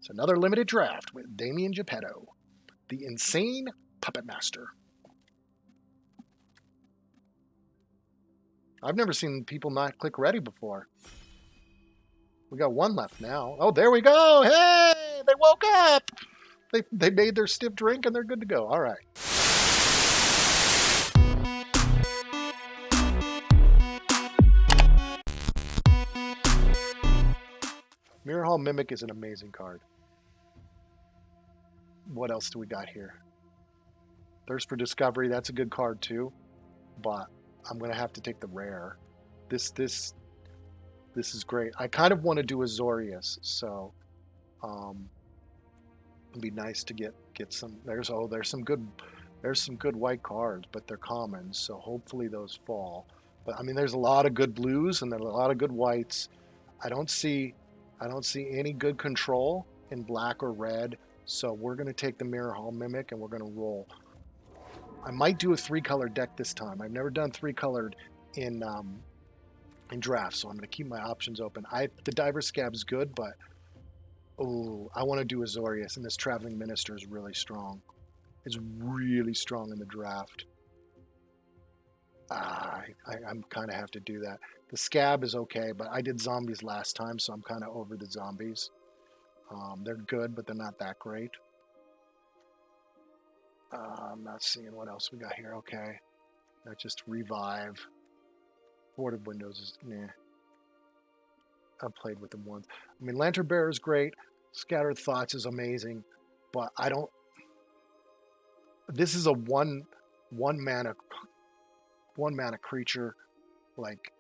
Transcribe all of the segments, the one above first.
It's another limited draft with Dameon Geppetto, the insane puppet master. I've never seen people not click ready before. We got one left now. Oh, there we go. Hey, they woke up. They made their stiff drink and they're good to go. All right. Mirror Hall Mimic is an amazing card. What else do we got here? Thirst for Discovery, that's a good card too, but I'm gonna have to take the rare. This is great. I kind of want to do Azorius, so it'd be nice to get some. There's some good white cards, but they're commons, so hopefully those fall. But I mean, there's a lot of good blues and there's a lot of good whites. I don't see any good control in black or red, so we're gonna take the Mirror Hall Mimic and we're gonna roll. I might do a 3-color deck this time. I've never done 3-colored in drafts, so I'm going to keep my options open. The Diver Scab's good, but I want to do Azorius, and this Traveling Minister is really strong. It's really strong in the draft. I'm kind of have to do that. The Scab is okay, but I did zombies last time, so I'm kind of over the zombies. They're good, but they're not that great. I'm not seeing what else we got here. Okay. Not just revive. Boarded Windows is, nah. I've played with them once. I mean, Lantern Bearer is great. Scattered Thoughts is amazing. But I don't... This is a one mana creature. Like,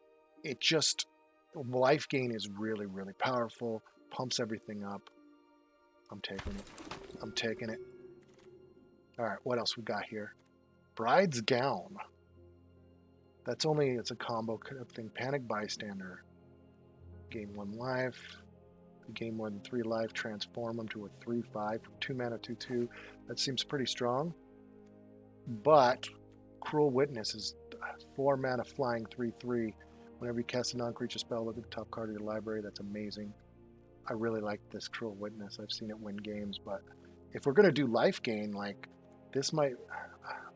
it just... Life gain is really, really powerful. Pumps everything up. I'm taking it. All right, what else we got here? Bride's Gown. It's a combo thing. Panic Bystander. Gain 1 life. You gain more than 3 life. Transform them to a 3/5. 2 mana, 2/2. That seems pretty strong. But Cruel Witness is 4 mana flying 3/3. Whenever you cast a non-creature spell, look at the top card of your library. That's amazing. I really like this Cruel Witness. I've seen it win games, but if we're going to do life gain, like, this might...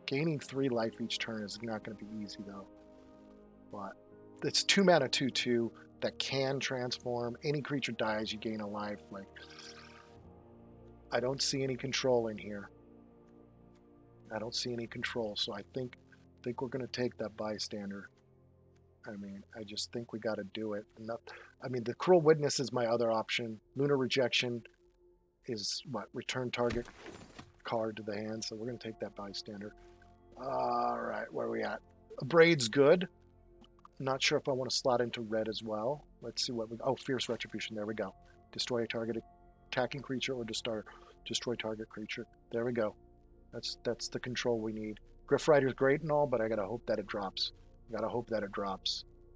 Gaining 3 life each turn is not going to be easy, though. But it's 2 mana, 2/2 that can transform. Any creature dies, you gain a life. Like, I don't see any control in here. I don't see any control, so I think we're going to take that Bystander. I mean, I just think we got to do it. I mean, the Cruel Witness is my other option. Lunar Rejection is what? Return target card to the hand, so we're going to take that Bystander. All right, where are we at? Braid's good. Not sure if I want to slot into red as well. Let's see what we... Oh, Fierce Retribution. There we go. Destroy a target attacking creature or destroy target creature. There we go. That's the control we need. Griff Rider's great and all, but I gotta hope that it drops.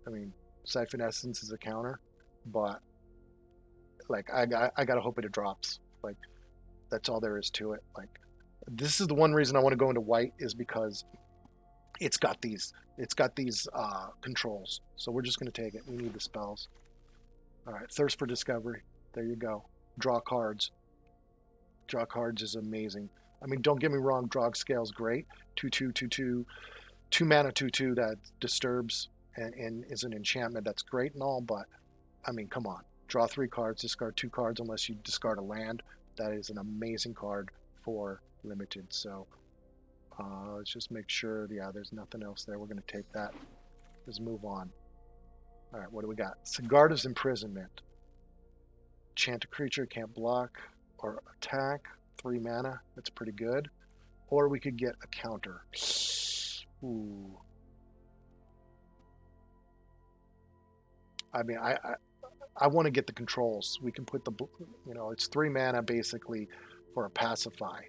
I mean, Siphon Essence is a counter, but like I gotta hope it drops. Like, that's all there is to it. Like, this is the one reason I want to go into white, is because it's got these controls. So we're just going to take it. We need the spells. All right, Thirst for Discovery. There you go. Draw cards. Draw cards is amazing. I mean, don't get me wrong, Drog Scale's great. 2/2, 2/2, 2 mana, 2/2 that disturbs and is an enchantment. That's great and all, but I mean, come on. Draw 3 cards, discard 2 cards unless you discard a land. That is an amazing card for limited. So let's just make sure, yeah, there's nothing else there. We're going to take that. Let's move on. All right, what do we got? Sigarda's Imprisonment. Enchant a creature, can't block or attack. 3 mana, that's pretty good. Or we could get a counter. Ooh. I mean, I want to get the controls. We can put the, it's 3 mana basically for a Pacify.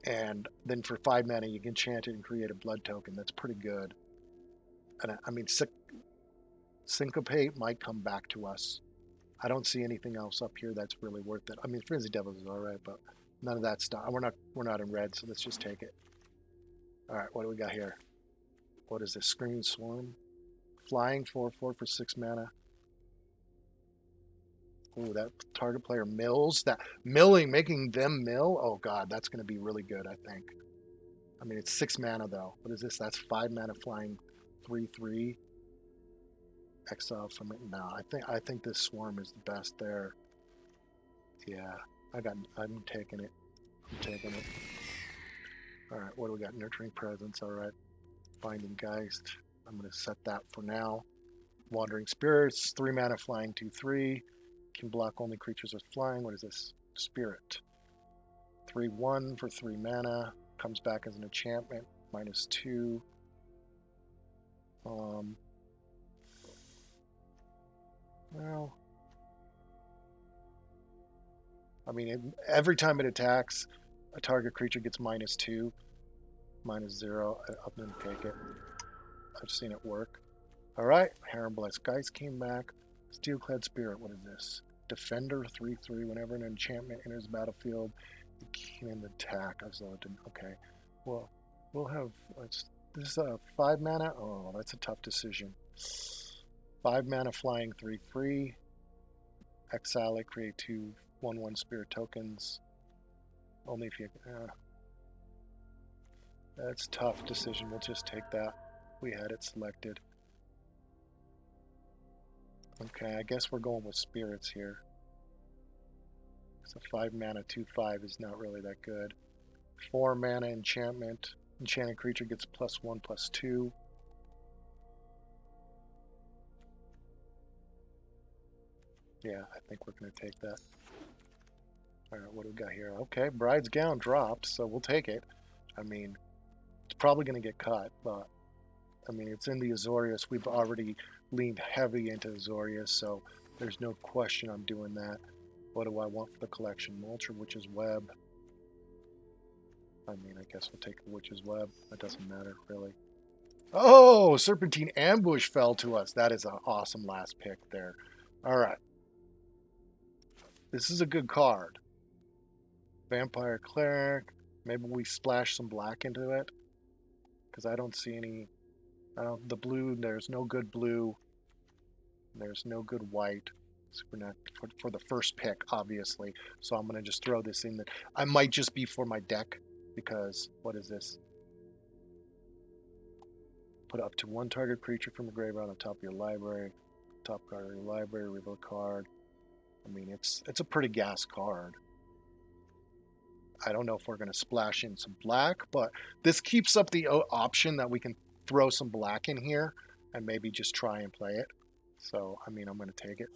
And then for 5 mana, you can chant it and create a blood token. That's pretty good. And I mean, Syncopate might come back to us. I don't see anything else up here that's really worth it. I mean, Frenzy Devils is all right, but none of that stuff. We're not in red, so let's just take it. All right, what do we got here? What is this? Screaming Swarm? Flying 4/4 for 6 mana. Ooh, that target player mills. That milling, making them mill. Oh god, that's going to be really good, I think. I mean, it's 6 mana though. What is this? That's 5 mana flying 3/3. Exile from it. No, I think this swarm is the best there. Yeah, I'm taking it. I'm taking it. All right, what do we got? Nurturing Presence. All right, Binding Geist. I'm going to set that for now. Wandering Spirits. 3 mana flying 2/3. Can block only creatures with flying. What is this? Spirit. 3/1 for 3 mana. Comes back as an enchantment. -2. Well, I mean, every time it attacks, a target creature gets -2, -0. I'm going to take it. I've seen it work. All right, Harem Blessed Geist came back. Steelclad Spirit, what is this? Defender 3/3. Whenever an enchantment enters the battlefield, it can attack. Okay. Well, we'll have. This is a 5 mana. Oh, that's a tough decision. 5 mana flying 3/3. Exile it, create 2 1/1 spirit tokens. Only if you. That's a tough decision. We'll just take that. We had it selected. Okay, I guess we're going with spirits here. So 5 mana 2/5 is not really that good. 4 mana enchantment. Enchanted creature gets +1/+2. Yeah, I think we're going to take that. All right, what do we got here? Okay, Bride's Gown dropped, so we'll take it. I mean, it's probably going to get cut, but I mean, it's in the Azorius. We've already leaned heavy into Azorius, so there's no question I'm doing that. What do I want for the collection? Mulcher, Witch's Web. I mean, I guess we'll take the Witch's Web. That doesn't matter, really. Oh, Serpentine Ambush fell to us. That is an awesome last pick there. All right. This is a good card. Vampire Cleric. Maybe we splash some black into it. Because I don't see any... the blue, there's no good blue. There's no good white. For the first pick, obviously. So I'm going to just throw this in. I might just be for my deck. Because, what is this? Put up to 1 target creature from the graveyard on top of your library. Top card of your library, reveal a card. I mean, it's a pretty gas card. I don't know if we're going to splash in some black, but this keeps up the option that we can throw some black in here and maybe just try and play it. So, I mean, I'm going to take it.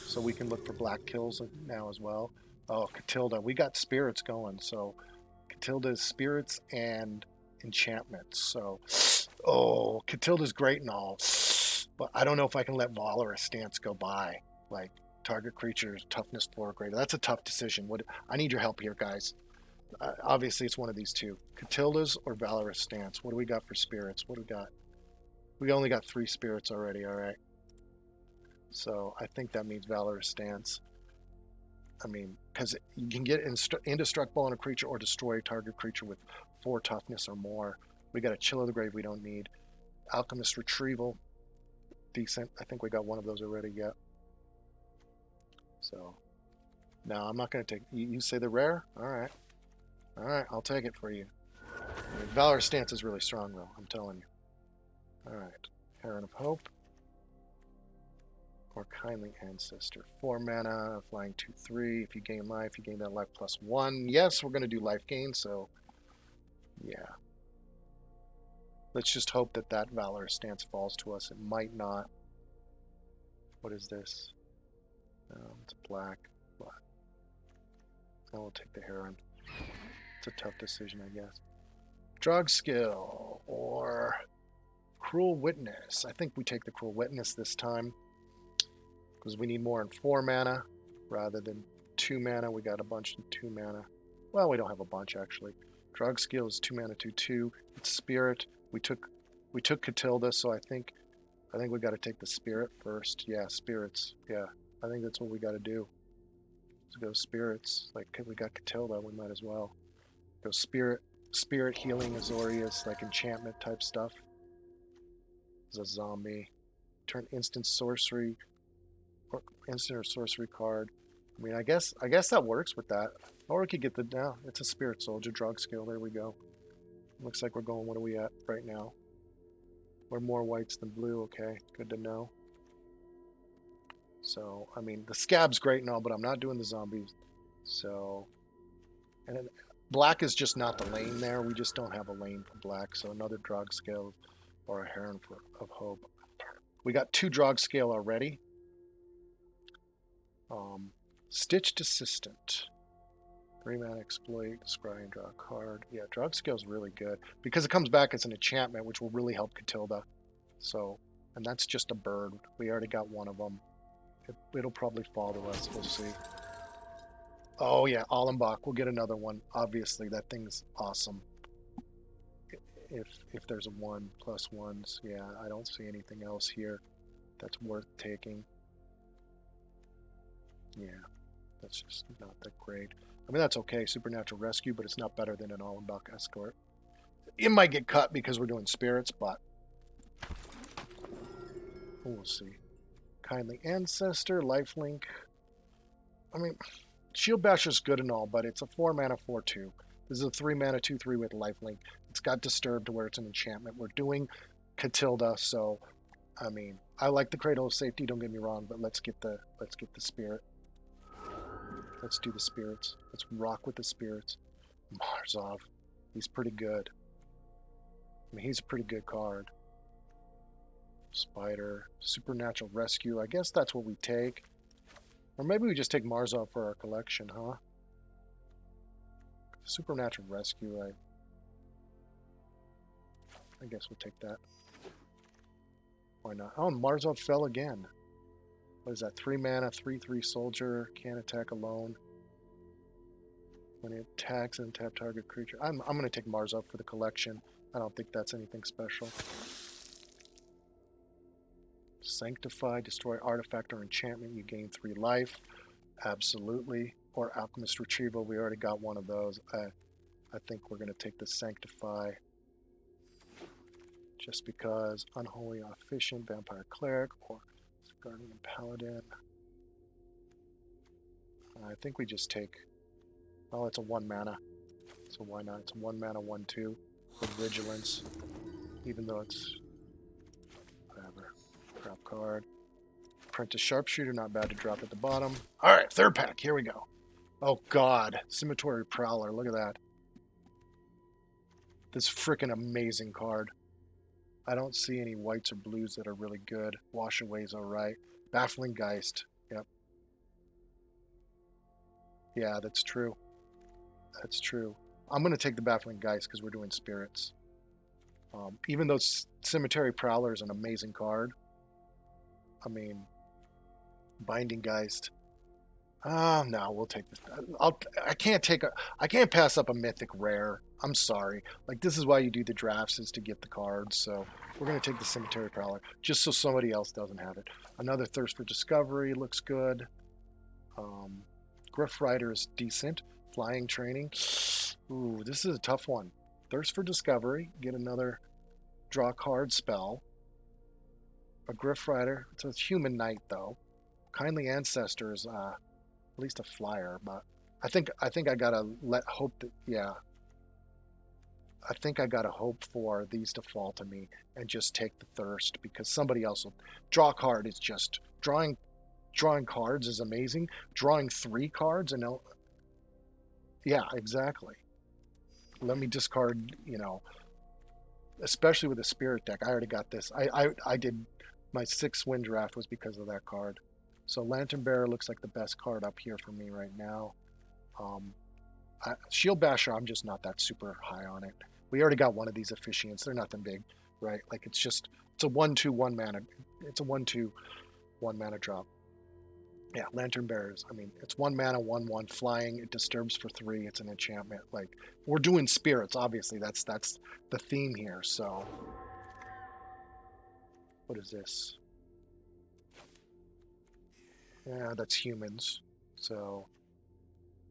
So we can look for black kills now as well. Oh, Catilda. We got spirits going. So, Catilda's spirits and enchantments. So, oh, Catilda's great and all. But I don't know if I can let Valorous Stance go by. Like, target creatures, toughness 4 or greater. That's a tough decision. I need your help here, guys. Obviously, it's one of these two. Catilda's or Valorous Stance. What do we got for spirits? What do we got? We only got 3 spirits already, all right. So I think that means Valorous Stance. I mean, because you can get indestructible on a creature or destroy a target creature with 4 toughness or more. We got a Chill of the Grave we don't need. Alchemist Retrieval. Decent. I think we got one of those already yet. So, no, I'm not going to take... You say they're rare? All right. All right, I'll take it for you. I mean, Valorous Stance is really strong, though, I'm telling you. All right. Heron of Hope. Or Kindly Ancestor. 4 mana, flying 2/3. If you gain life, you gain that life +1. Yes, we're going to do life gain, so... Yeah. Let's just hope that that Valorous Stance falls to us. It might not. What is this? It's black. Black. I will take the Heron. It's a tough decision, I guess. Drug Skill or Cruel Witness. I think we take the Cruel Witness this time because we need more in 4 mana rather than 2 mana. We got a bunch in 2 mana. Well, we don't have a bunch actually. Drug Skill is 2 mana 2/2. It's Spirit. We took Catilda, so I think we got to take the Spirit first. Yeah, Spirits. Yeah, I think that's what we got to do. Let's go Spirits. Like we got Catilda, we might as well go Spirit Healing Azorius, like enchantment type stuff. It's a zombie. Turn instant sorcery or instant or sorcery card. I mean, I guess that works with that. Or we could get the now. It's a spirit soldier drug skill. There we go. Looks like we're going. What are we at right now? We're more whites than blue. Okay, good to know. So I mean, the scab's great and all, but I'm not doing the zombies. So, and then black is just not the lane there. We just don't have a lane for black. So another drug skill or a heron of hope. We got 2 drug scale already. Stitched Assistant. 3-mana exploit, scry and draw a card. Yeah, drug skill is really good because it comes back as an enchantment, which will really help Catilda. So, and that's just a bird. We already got one of them. It'll probably fall to us. We'll see. Oh yeah, Allenbach. We'll get another one. Obviously, that thing's awesome. If there's a 1+1s, yeah, I don't see anything else here that's worth taking. Yeah, that's just not that great. I mean, that's okay, Supernatural Rescue, but it's not better than an Allenbach Escort. It might get cut because we're doing spirits, but we'll see. Kindly Ancestor, Lifelink. I mean, Shield Basher's good and all, but it's a 4-mana 4/2. This is a 3-mana 2/3 with Lifelink. It's got Disturbed to where it's an enchantment. We're doing Catilda, so I mean, I like the Cradle of Safety. Don't get me wrong, but let's get the spirit. Let's do the spirits. Let's rock with the spirits. Marzov, he's pretty good. I mean, he's a pretty good card. Spider, Supernatural Rescue. I guess that's what we take. Or maybe we just take Marzov for our collection, huh? Supernatural Rescue, I guess we'll take that. Why not? Oh, Marzov fell again. What is that? 3-mana, 3/3 soldier, can't attack alone. When it attacks and tap target creature. I'm going to take Marzov for the collection. I don't think that's anything special. Sanctify, destroy artifact or enchantment. You gain 3 life. Absolutely. Or Alchemist Retrieval. We already got one of those. I think we're going to take the Sanctify. Just because Unholy Officiant, Vampire Cleric, or Guardian Paladin. I think we just take... Oh, it's a 1-mana. So why not? It's a 1-mana 1/2 with Vigilance. Even though it's... Whatever. Drop card. Apprentice Sharpshooter, not bad to drop at the bottom. Alright, 3rd pack. Here we go. Oh, God. Scimitar Prowler. Look at that. This freaking amazing card. I don't see any whites or blues that are really good. Washaway's alright. Baffling Geist. Yep. Yeah, that's true. That's true. I'm going to take the Baffling Geist because we're doing spirits. Even though Cemetery Prowler is an amazing card. I mean, Binding Geist. No, we'll take this. I can't pass up a mythic rare. I'm sorry. Like, this is why you do the drafts, is to get the cards. So we're going to take the Cemetery Prowler just so somebody else doesn't have it. Another Thirst for Discovery looks good. Griff Rider is decent. Flying Training. Ooh, this is a tough one. Thirst for Discovery. Get another draw card spell. A Griff Rider. It's a human knight, though. Kindly Ancestor is at least a flyer, but I think I gotta hope that, yeah. I think I gotta hope for these to fall to me and just take the Thirst, because somebody else will draw a card. Is just drawing cards is amazing. Drawing 3 cards and yeah, exactly. Let me discard, especially with a spirit deck. I already got this. I did my 6-win draft was because of that card. So Lantern Bearer looks like the best card up here for me right now. Shield Basher, I'm just not that super high on it. We already got one of these Officiants. They're nothing big, right? Like, it's a 1/2 1-mana. It's a 1/2 1-mana drop. Yeah, Lantern Bearers. I mean, it's 1-mana 1/1 flying. It disturbs for 3. It's an enchantment. Like, we're doing spirits. Obviously, that's the theme here. So, what is this? Yeah, that's humans. So,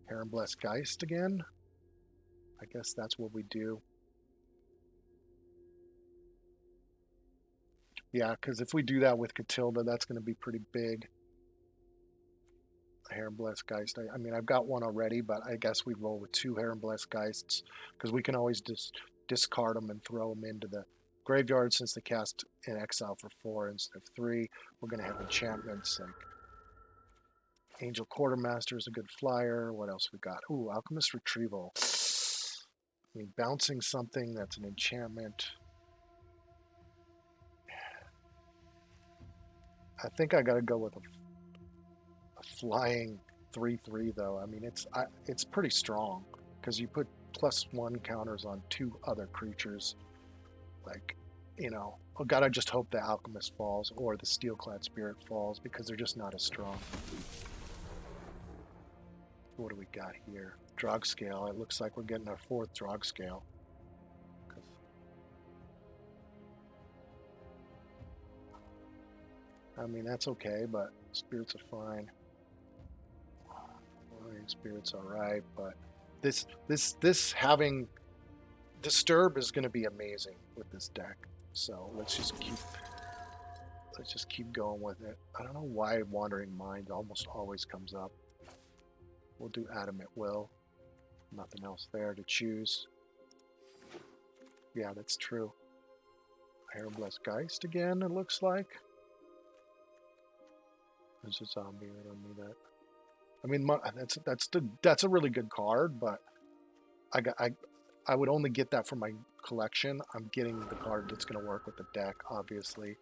Heron Blessed Geist again. I guess that's what we do. Yeah, because if we do that with Catilda, that's going to be pretty big. Herrenblessed Geist. I mean, I've got one already, but I guess we roll with 2 Herrenblessed Geists because we can always discard them and throw them into the graveyard since they cast in exile for 4 instead of 3. We're going to have enchantments like Angel Quartermaster is a good flyer. What else we got? Ooh, Alchemist Retrieval. I mean, bouncing something that's an enchantment. I think I got to go with a flying 3/3 though. I mean, it's pretty strong because you put +1 counters on 2 other creatures. Like, I gotta just hope the Alchemist falls or the Steelclad Spirit falls because they're just not as strong. What do we got here? Drog Scale. It looks like we're getting our 4th Drog Scale. I mean, that's okay, but spirits are fine. Spirits all right, but this having Disturb is going to be amazing with this deck. So let's just keep going with it. I don't know why Wandering Mind almost always comes up. We'll do Adamant Will. Nothing else there to choose. Yeah, that's true. Herrenblessed Geist again, it looks like. There's a zombie. I don't need that. I mean, that's a really good card, but I would only get that from my collection. I'm getting the card that's going to work with the deck, obviously.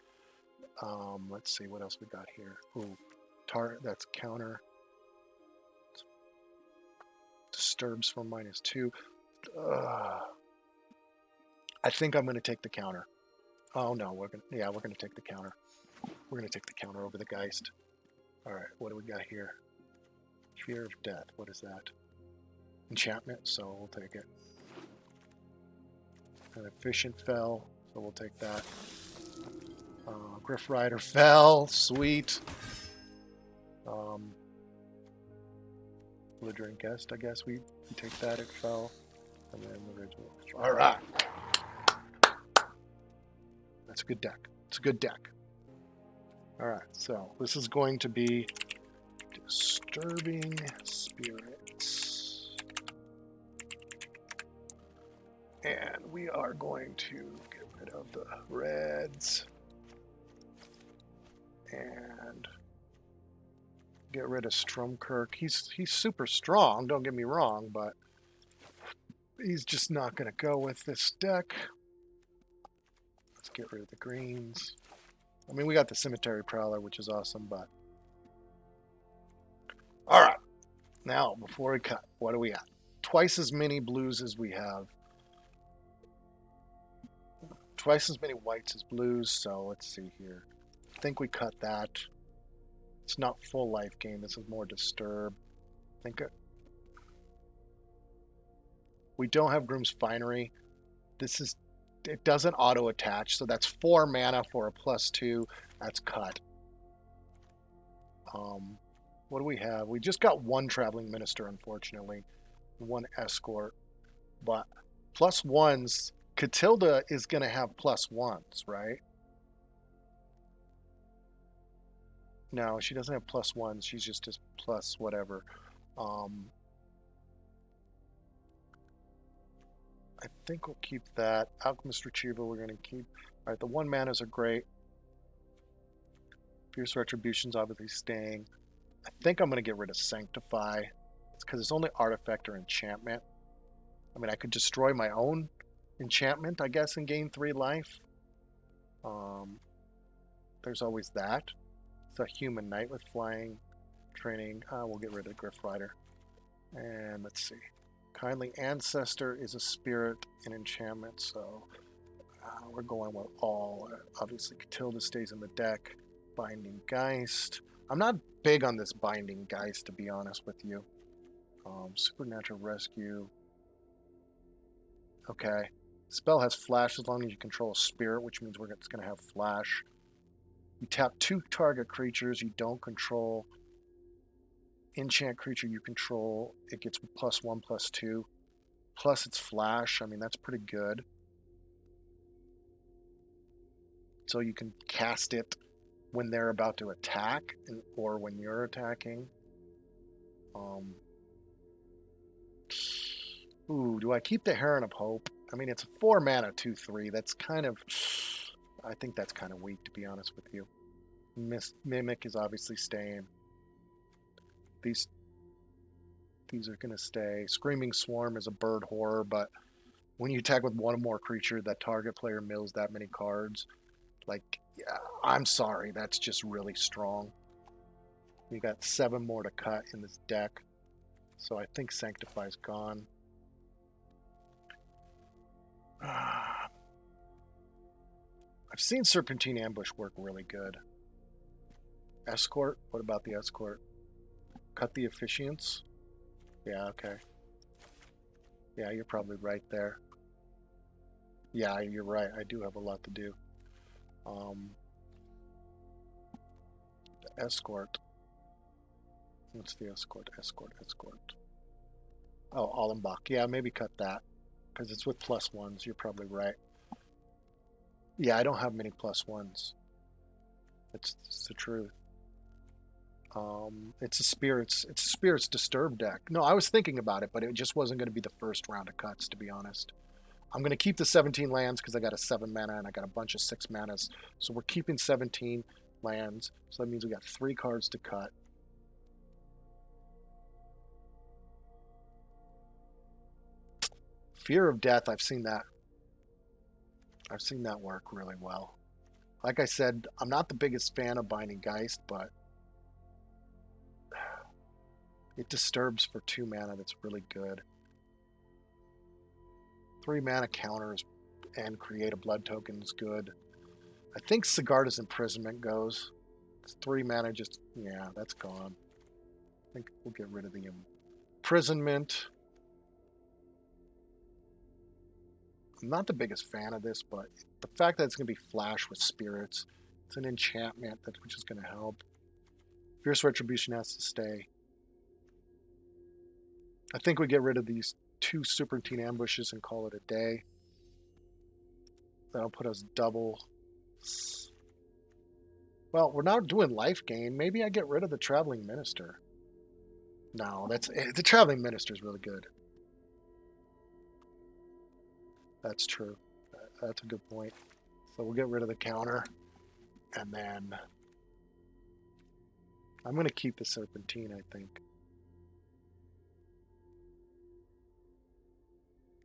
Let's see what else we got here. Ooh, that's counter. Disturbs for -2. I think I'm going to take the counter. Oh no, we're going to take the counter. We're going to take the counter over the Geist. All right, what do we got here? Fear of Death. What is that? Enchantment, so we'll take it. An Efficient fell, so we'll take that. Griff Rider fell, sweet. Belligerent Guest, I guess we take that, it fell. And then the original. Alright. That's a good deck. It's a good deck. Alright, so this is going to be Disturbing Spirits. And we are going to get rid of the reds. And get rid of Stromkirk. He's super strong, don't get me wrong, but he's just not going to go with this deck. Let's get rid of the greens. I mean, we got the Cemetery Prowler, which is awesome, but... Alright. Now, before we cut, what do we got? Twice as many blues as we have. Twice as many whites as blues, so let's see here. I think we cut that. It's not full life gain. This is more Disturb. I think we don't have Groom's Finery. It doesn't auto attach, so that's 4 mana for a +2. That's cut. What do we have? We just got 1 Traveling Minister, unfortunately. 1 Escort. But +1s, Catilda is going to have +1s, right? No, she doesn't have +1s. She's just plus whatever. I think we'll keep that. Alchemist Retrieval we're going to keep. All right, the 1 manas are great. Fierce Retribution's obviously staying. I think I'm going to get rid of Sanctify. It's because it's only artifact or enchantment. I mean, I could destroy my own enchantment, I guess, and gain 3 life. There's always that. It's a Human Knight with flying training. We'll get rid of Griff Rider. And let's see. Kindly Ancestor is a spirit and enchantment, so we're going with all. Obviously, Catilda stays in the deck. Binding Geist. I'm not big on this Binding Geist, to be honest with you. Supernatural Rescue. Okay. Spell has flash as long as you control a spirit, which means it's going to have flash. You tap 2 target creatures you don't control. Enchant creature you control, it gets +1/+2. Plus it's flash. I mean, that's pretty good. So you can cast it when they're about to attack or when you're attacking. Ooh, do I keep the Heron of Hope? I mean, it's a 4 mana 2/3. That's kind of. I think that's kind of weak, to be honest with you. Mimic is obviously staying. These are going to stay. Screaming Swarm is a bird horror, but when you attack with one or more creature, that target player mills that many cards. Like, yeah, I'm sorry, that's just really strong. You got 7 more to cut in this deck, so I think Sanctify's gone. I've seen Serpentine Ambush work really good. Escort? What about the Escort? Cut the Efficients? Yeah, okay. Yeah, you're probably right there. Yeah, you're right. I do have a lot to do. The Escort. What's the Escort? Escort. Oh, Allenbach. Yeah, maybe cut that. Because it's with +1s. You're probably right. Yeah, I don't have many +1s. It's the truth. It's a Spirits Disturb deck. No, I was thinking about it, but it just wasn't going to be the first round of cuts, to be honest. I'm going to keep the 17 lands because I got a 7 mana and I got a bunch of 6 manas. So we're keeping 17 lands. So that means we got 3 cards to cut. Fear of Death, I've seen that. I've seen that work really well. Like I said, I'm not the biggest fan of Binding Geist, but it disturbs for 2 mana. That's really good. 3 mana counters and create a blood token is good. I think Sigarda's Imprisonment goes. It's 3 mana, just, yeah, that's gone. I think we'll get rid of the Imprisonment. I'm not the biggest fan of this, but the fact that it's going to be Flash with Spirits, it's an enchantment, which is going to help. Fierce Retribution has to stay. I think we get rid of these 2 Serpentine Ambushes and call it a day. That'll put us double. Well, we're not doing life gain. Maybe I get rid of the Traveling Minister. No, the Traveling Minister is really good. That's true. That's a good point. So we'll get rid of the counter. And then I'm going to keep the Serpentine, I think.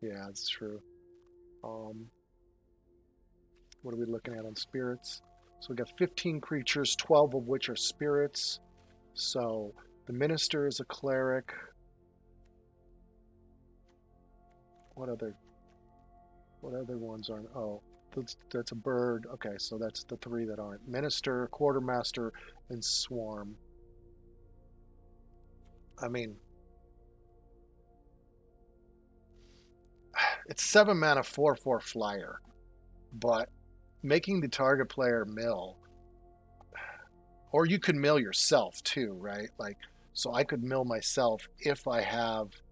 Yeah, that's true. What are we looking at on Spirits? So we got 15 creatures, 12 of which are Spirits. So the Minister is a Cleric. What other ones aren't? Oh, that's a bird. Okay, so that's the 3 that aren't. Minister, Quartermaster, and Swarm. I mean, it's 7 mana 4/4 flyer, but making the target player mill, or you could mill yourself too, right? Like, so I could mill myself if I have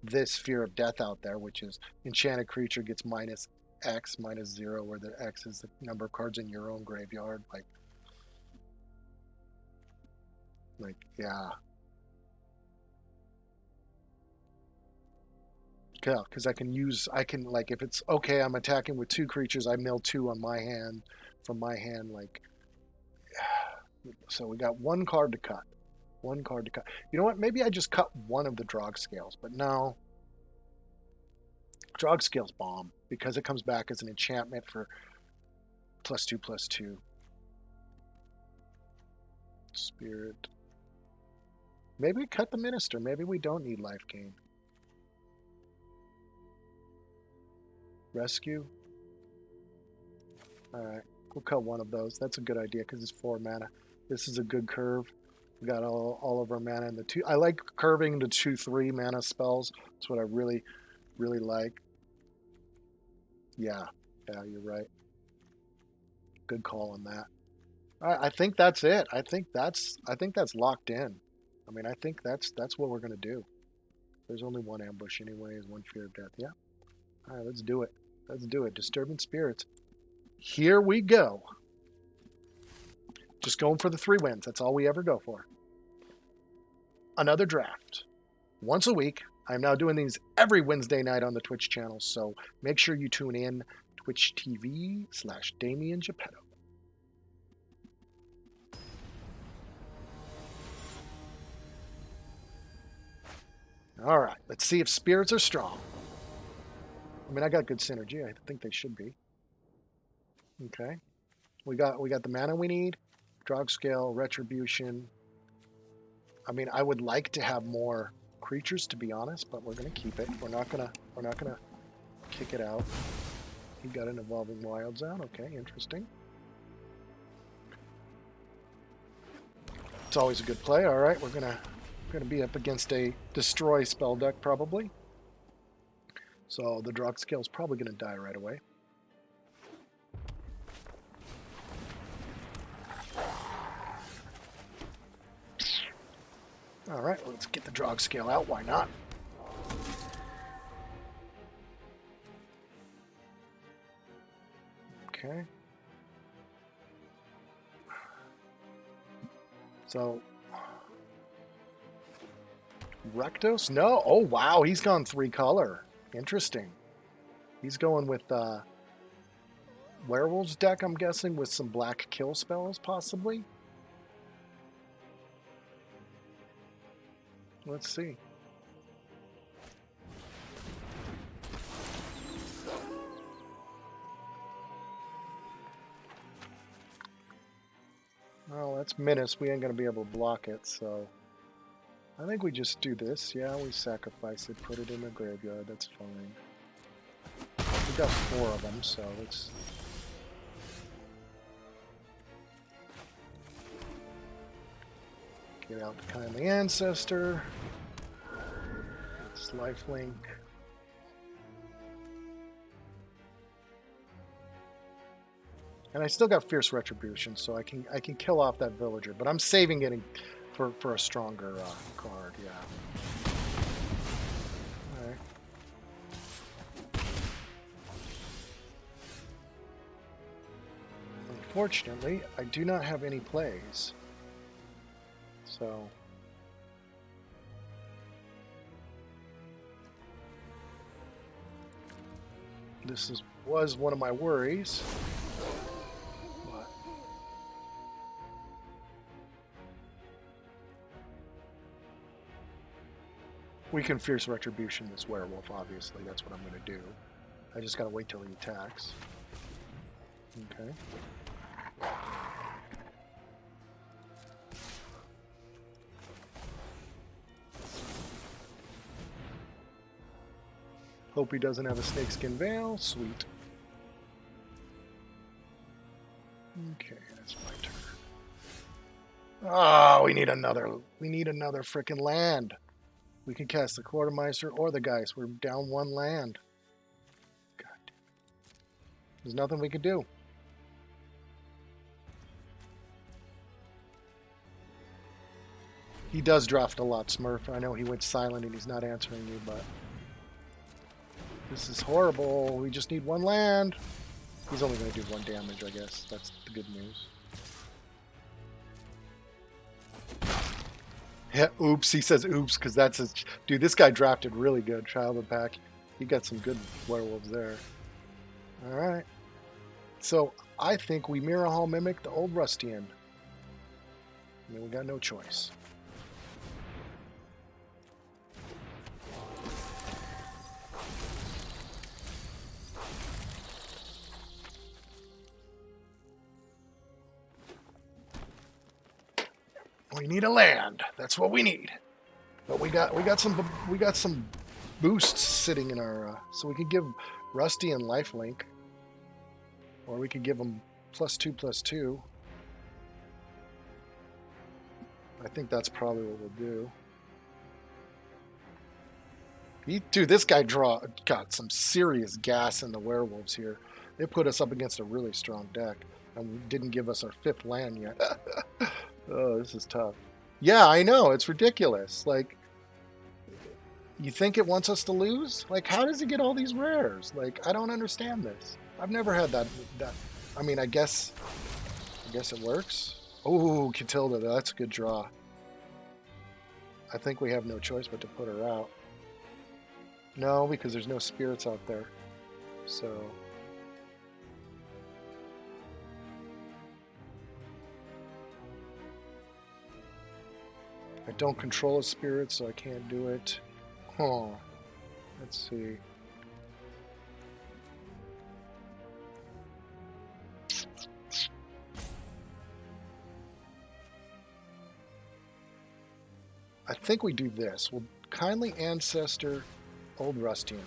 this Fear of Death out there, which is enchanted creature gets -X, -0, where the X is the number of cards in your own graveyard. Like yeah. Yeah, because I can, like, if it's okay, I'm attacking with 2 creatures, I mill 2 on my hand, from my hand, like, so we got 1 card to cut. 1 card to cut. You know what? Maybe I just cut 1 of the Drog Scales, but no. Drog Scales bomb, because it comes back as an enchantment for +2/+2. Spirit. Maybe we cut the Minister. Maybe we don't need life gain. Rescue. Alright, we'll cut 1 of those. That's a good idea because it's 4 mana. This is a good curve. We got all of our mana in the 2. I like curving the 2/3 mana spells. That's what I really, really like. Yeah, you're right. Good call on that. I think that's it. I think that's locked in. I mean, I think that's what we're gonna do. There's only 1 ambush anyways, 1 Fear of Death. Yeah. All right, let's do it. Let's do it. Disturbing Spirits. Here we go. Just going for the 3 wins. That's all we ever go for. another draft. Once a week. I'm now doing these every Wednesday night on the Twitch channel, so make sure you tune in, Twitch TV/Dameon Geppetto. All right, let's see if spirits are strong. I mean, I got good synergy. I think they should be. Okay, we got the mana we need, drug scale, retribution. I mean, I would like to have more creatures, to be honest, but we're gonna keep it. We're not gonna kick it out. You got an evolving wilds out. Okay, interesting. It's always a good play. All right, we're gonna be up against a destroy spell deck probably. So the drug scale is probably gonna die right away. All right, let's get the drug scale out. Why not? Okay. So, Rectos? No. Oh, wow. He's gone 3-color. Interesting. He's going with Werewolves deck, I'm guessing, with some black kill spells, possibly. Let's see. Well, that's Menace. We ain't going to be able to block it, so... I think we just do this. Yeah, we sacrifice it, put it in the graveyard. That's fine. We got 4 of them, so let's... Get out the Kindly Ancestor. It's lifelink. And I still got Fierce Retribution, so I can kill off that villager, but I'm saving it for a stronger card. Yeah. All right. Unfortunately, I do not have any plays. So this was one of my worries. But we can Fierce Retribution this werewolf, obviously. That's what I'm going to do. I just got to wait till he attacks. Okay. Hope he doesn't have a Snakeskin Veil. Sweet. Okay, that's my turn. Oh, we need another frickin' land. We can cast the Quartermeister or the Geist. We're down 1 land. God damn it. There's nothing we can do. He does draft a lot, Smurf. I know he went silent and he's not answering you, but... This is horrible. We just need 1 land. He's only going to do 1 damage, I guess. That's the good news. Yeah, oops. He says oops because that's his... Dude, this guy drafted really good. Childhood Pack. He got some good werewolves there. Alright. So, I think we Mirror Hall Mimic the old Rustian. I mean, we got no choice. We need a land. That's what we need. But we got some boosts sitting in our so we could give Rusty and lifelink, or we could give him +2/+2. I think that's probably what we'll do. Dude, this guy got some serious gas in the werewolves here. They put us up against a really strong deck and didn't give us our 5th land yet. Oh, this is tough. Yeah, I know. It's ridiculous. Like, you think it wants us to lose? Like, how does it get all these rares? Like, I don't understand this. I've never had that. I mean, I guess it works. Oh, Catilda, that's a good draw. I think we have no choice but to put her out. No, because there's no spirits out there. So... I don't control a spirit, so I can't do it. Huh. Let's see. I think we do this. We'll kindly ancestor Old Rustian.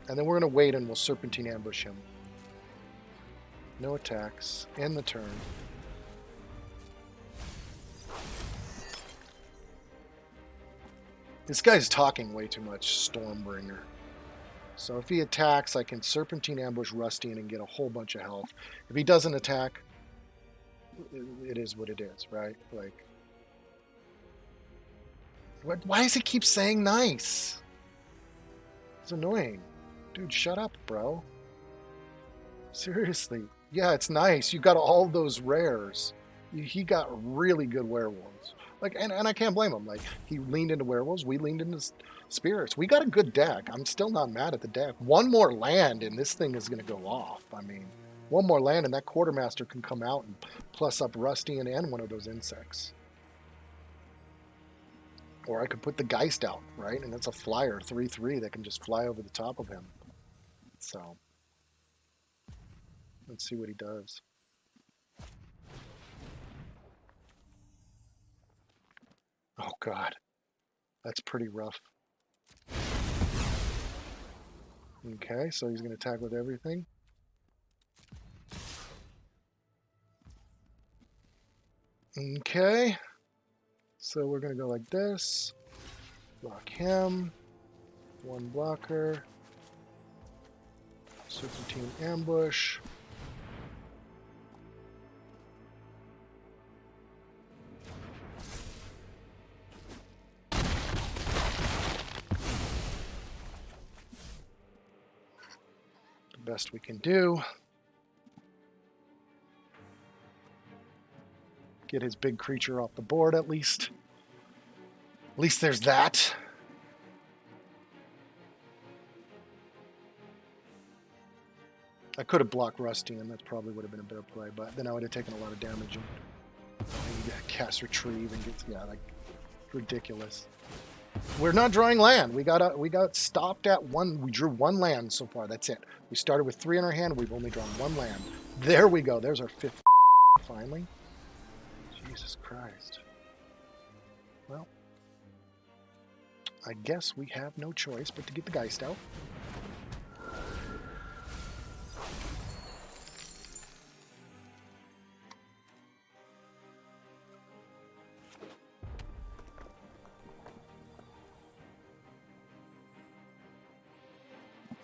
And then we're going to wait and we'll serpentine ambush him. No attacks. End the turn. This guy's talking way too much, Stormbringer. So if he attacks, I can serpentine ambush Rustian and get a whole bunch of health. If he doesn't attack, it is what it is, right? Like, why does he keep saying nice? It's annoying. Dude, shut up, bro. Seriously. Yeah, it's nice. You got all those rares. He got really good werewolves. Like, and I can't blame him. Like, he leaned into werewolves. We leaned into spirits. We got a good deck. I'm still not mad at the deck. One more land, and this thing is going to go off. I mean, one more land, and that quartermaster can come out and plus up Rustian and one of those insects. Or I could put the Geist out, right? And that's a flyer, 3/3, that can just fly over the top of him. So, let's see what he does. Oh, God. That's pretty rough. Okay, so he's going to attack with everything. Okay. So we're going to go like this. Block him. One blocker. Serpentine ambush. Best we can do. Get his big creature off the board at least. At least there's that. I could have blocked Rustian. That probably would have been a better play, but then I would have taken a lot of damage and cast retrieve and get, yeah, like, ridiculous. We're not drawing land. We got stopped at one. We drew one land so far. That's it. We started with 3 in our hand. We've only drawn one land. There we go. There's our 5th finally. Jesus Christ. Well, I guess we have no choice but to get the Geist out.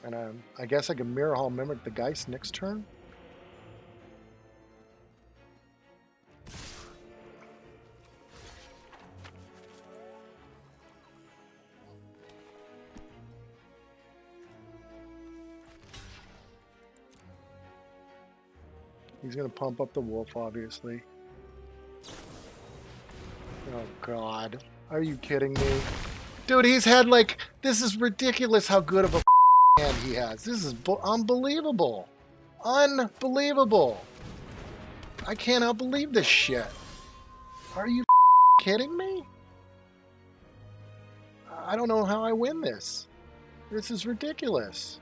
And I guess I can Mirror Hall Mimic the Geist next turn. He's going to pump up the wolf, obviously. Oh, God. Are you kidding me? Dude, he's had, like... This is ridiculous how good of a hand he has. This is unbelievable. Unbelievable. I cannot believe this shit. Are you kidding me? I don't know how I win this. This is ridiculous.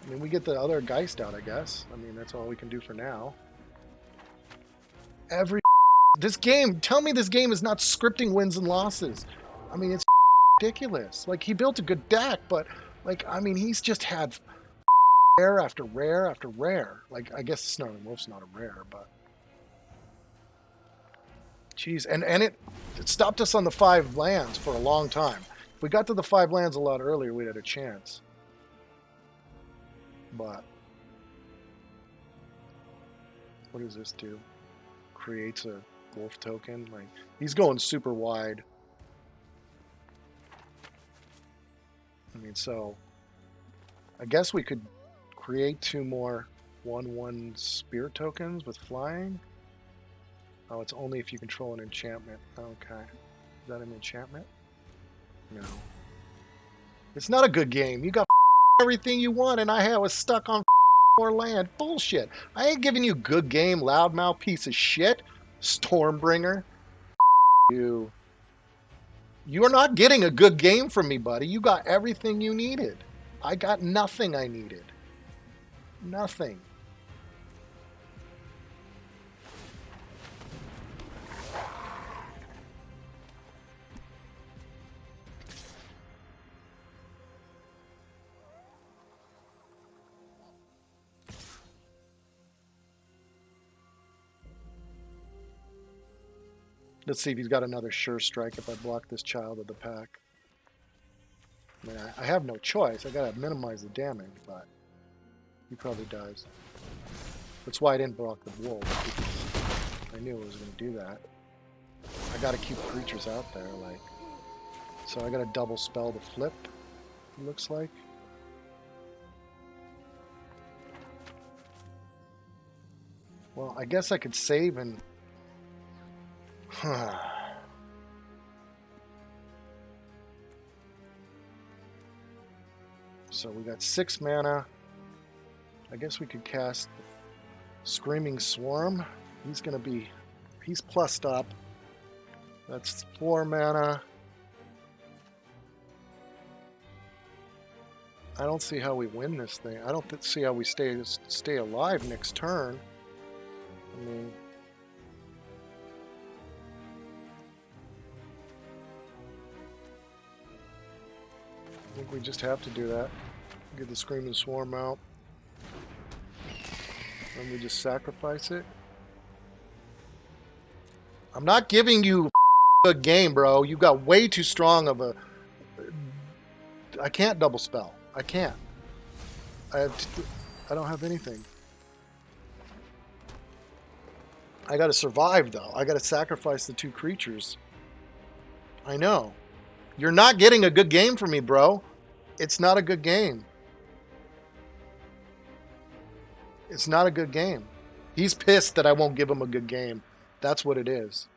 I mean, we get the other Geist out, I guess. I mean, that's all we can do for now. This game, tell me this game is not scripting wins and losses. I mean, it's ridiculous. Like, he built a good deck, but, like, I mean, he's just had rare after rare after rare. Like, I guess the Snarling Wolf's not a rare, but... Jeez, and it stopped us on the 5 lands for a long time. If we got to the 5 lands a lot earlier, we'd had a chance. But what does this do? Creates a wolf token. Like, he's going super wide. I mean, so I guess we could create 2 more 1/1 spirit tokens with flying. Oh, it's only if you control an enchantment. Okay. Is that an enchantment? No. It's not a good game. You got everything you want, and I was stuck on more land. Bullshit. I ain't giving you good game, loudmouth piece of shit. Stormbringer. You. You're not getting a good game from me, buddy. You got everything you needed. I got nothing I needed. Nothing. Let's see if he's got another sure strike if I block this child of the pack. I mean, I have no choice. I gotta minimize the damage, but he probably does. That's why I didn't block the wolf, because I knew it was gonna do that. I gotta keep creatures out there, like. So I gotta double spell the flip, it looks like. Well, I guess I could save and... So we got 6 mana. I guess we could cast Screaming Swarm. He's gonna be... He's plussed up. That's 4 mana. I don't see how we win this thing. I don't see how we stay alive next turn. I mean... I think we just have to do that. Get the Screaming Swarm out. And we just sacrifice it. I'm not giving you a game, bro. You got way too strong of a... I can't double spell. I can't. I don't have anything. I gotta survive, though. I gotta sacrifice the 2 creatures. I know. You're not getting a good game from me, bro. It's not a good game. It's not a good game. He's pissed that I won't give him a good game. That's what it is.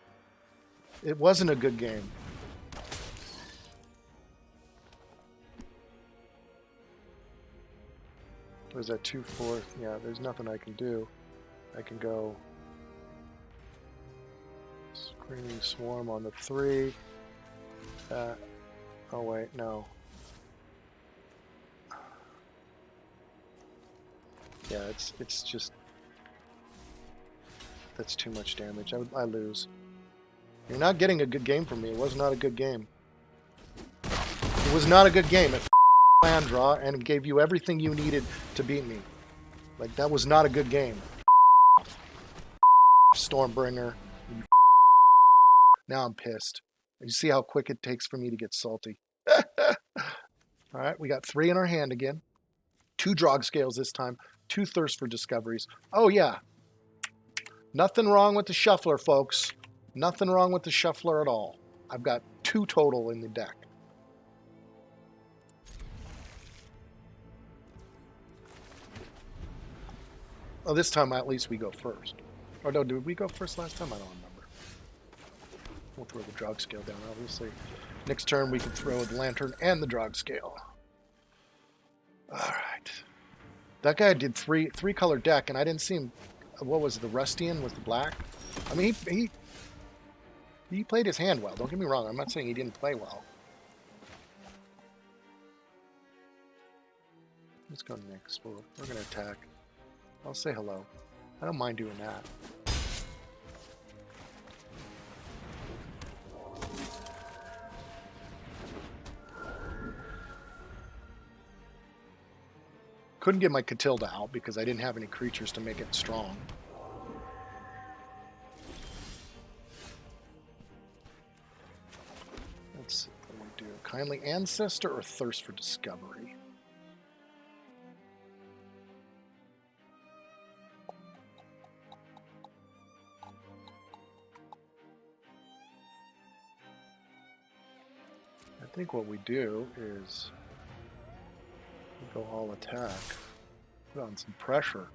It wasn't a good game. Was that 2/4? Yeah, there's nothing I can do. I can go Screaming Swarm on the 3. Oh wait, no. Yeah, it's just... That's too much damage. I lose. You're not getting a good game from me. It was not a good game. It was not a good game. It land draw and gave you everything you needed to beat me. Like, that was not a good game. Stormbringer. Now I'm pissed. You see how quick it takes for me to get salty. Alright, we got 3 in our hand again. 2 Drog Scales this time. 2 Thirst for Discoveries. Oh yeah. Nothing wrong with the Shuffler, folks. Nothing wrong with the Shuffler at all. I've got 2 total in the deck. Oh, this time at least we go first. Or no, did we go first last time? I don't remember. We'll throw the Drog Scale down, obviously. Next turn we can throw the Lantern and the Drog Scale. Alright. That guy did 3 color deck, and I didn't see him. What was it, the Rustian? Was the black? I mean, he played his hand well. Don't get me wrong. I'm not saying he didn't play well. Let's go next. We're going to attack. I'll say hello. I don't mind doing that. Couldn't get my Catilda out because I didn't have any creatures to make it strong. Let's see what do we do. Kindly Ancestor or Thirst for Discovery? I think what we do is we go all attack. Put on some pressure.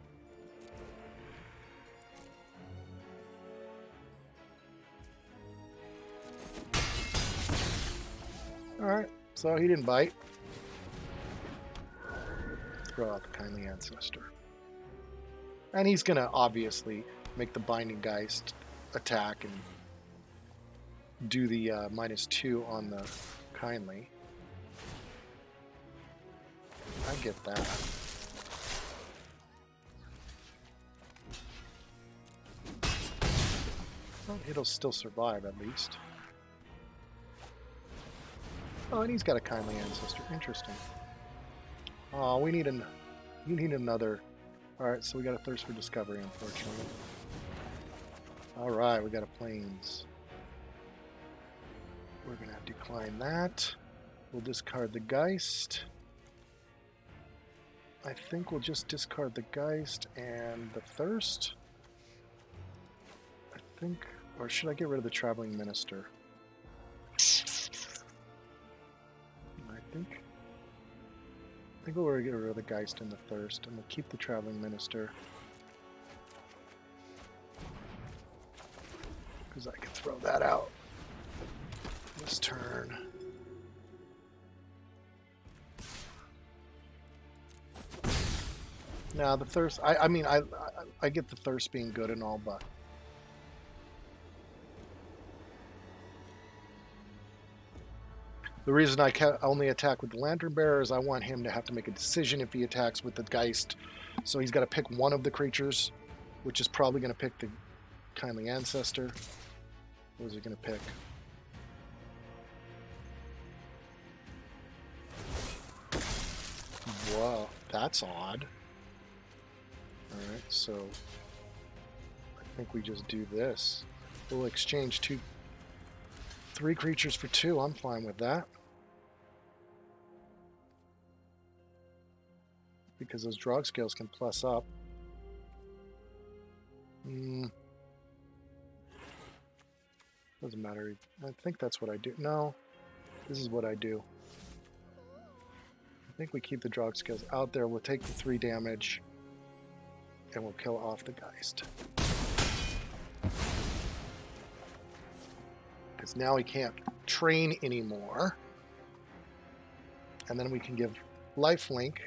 Alright, so he didn't bite. Throw out the Kindly Ancestor. And he's going to obviously make the Binding Geist attack and do the -2 on the Kindly. I get that. Well, it'll still survive at least. Oh, and he's got a Kindly Ancestor. Interesting. Oh, we need another. Alright, so we got a Thirst for Discovery, unfortunately. Alright, we got a Plains. We're going to decline that. We'll discard the Geist. I think we'll just discard the Geist and the Thirst. I think, or should I get rid of the Traveling Minister? I think we'll get rid of the Geist and the Thirst, and we'll keep the Traveling Minister. Because I can throw that out this turn. Now the Thirst, I mean, I get the Thirst being good and all, but the reason I only attack with the Lantern Bearer is I want him to have to make a decision if he attacks with the Geist. So he's got to pick one of the creatures, which is probably going to pick the Kindly Ancestor. What is he going to pick? Wow, that's odd. Alright, so I think we just do this. We'll exchange 3 creatures for 2. I'm fine with that. Because those draw scales can plus up. Doesn't matter. I think that's what I do. No, this is what I do. I think we keep the draw scales out there. We'll take the 3 damage. And we'll kill off the Geist. Because now he can't train anymore. And then we can give lifelink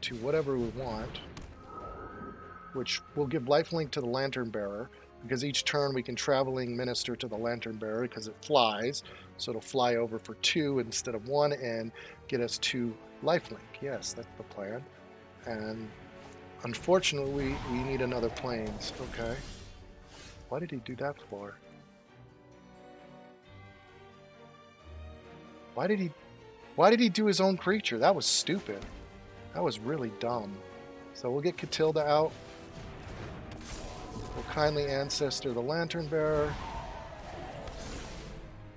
to whatever we want. Which will give lifelink to the Lantern Bearer. Because each turn we can Traveling Minister to the Lantern Bearer because it flies. So it'll fly over for 2 instead of 1 and get us 2 lifelink. Yes, that's the plan. And unfortunately, we need another Plains. Okay. Why did he do that for? Why did he do his own creature? That was stupid. That was really dumb. So we'll get Catilda out. We'll Kindly Ancestor the Lantern Bearer.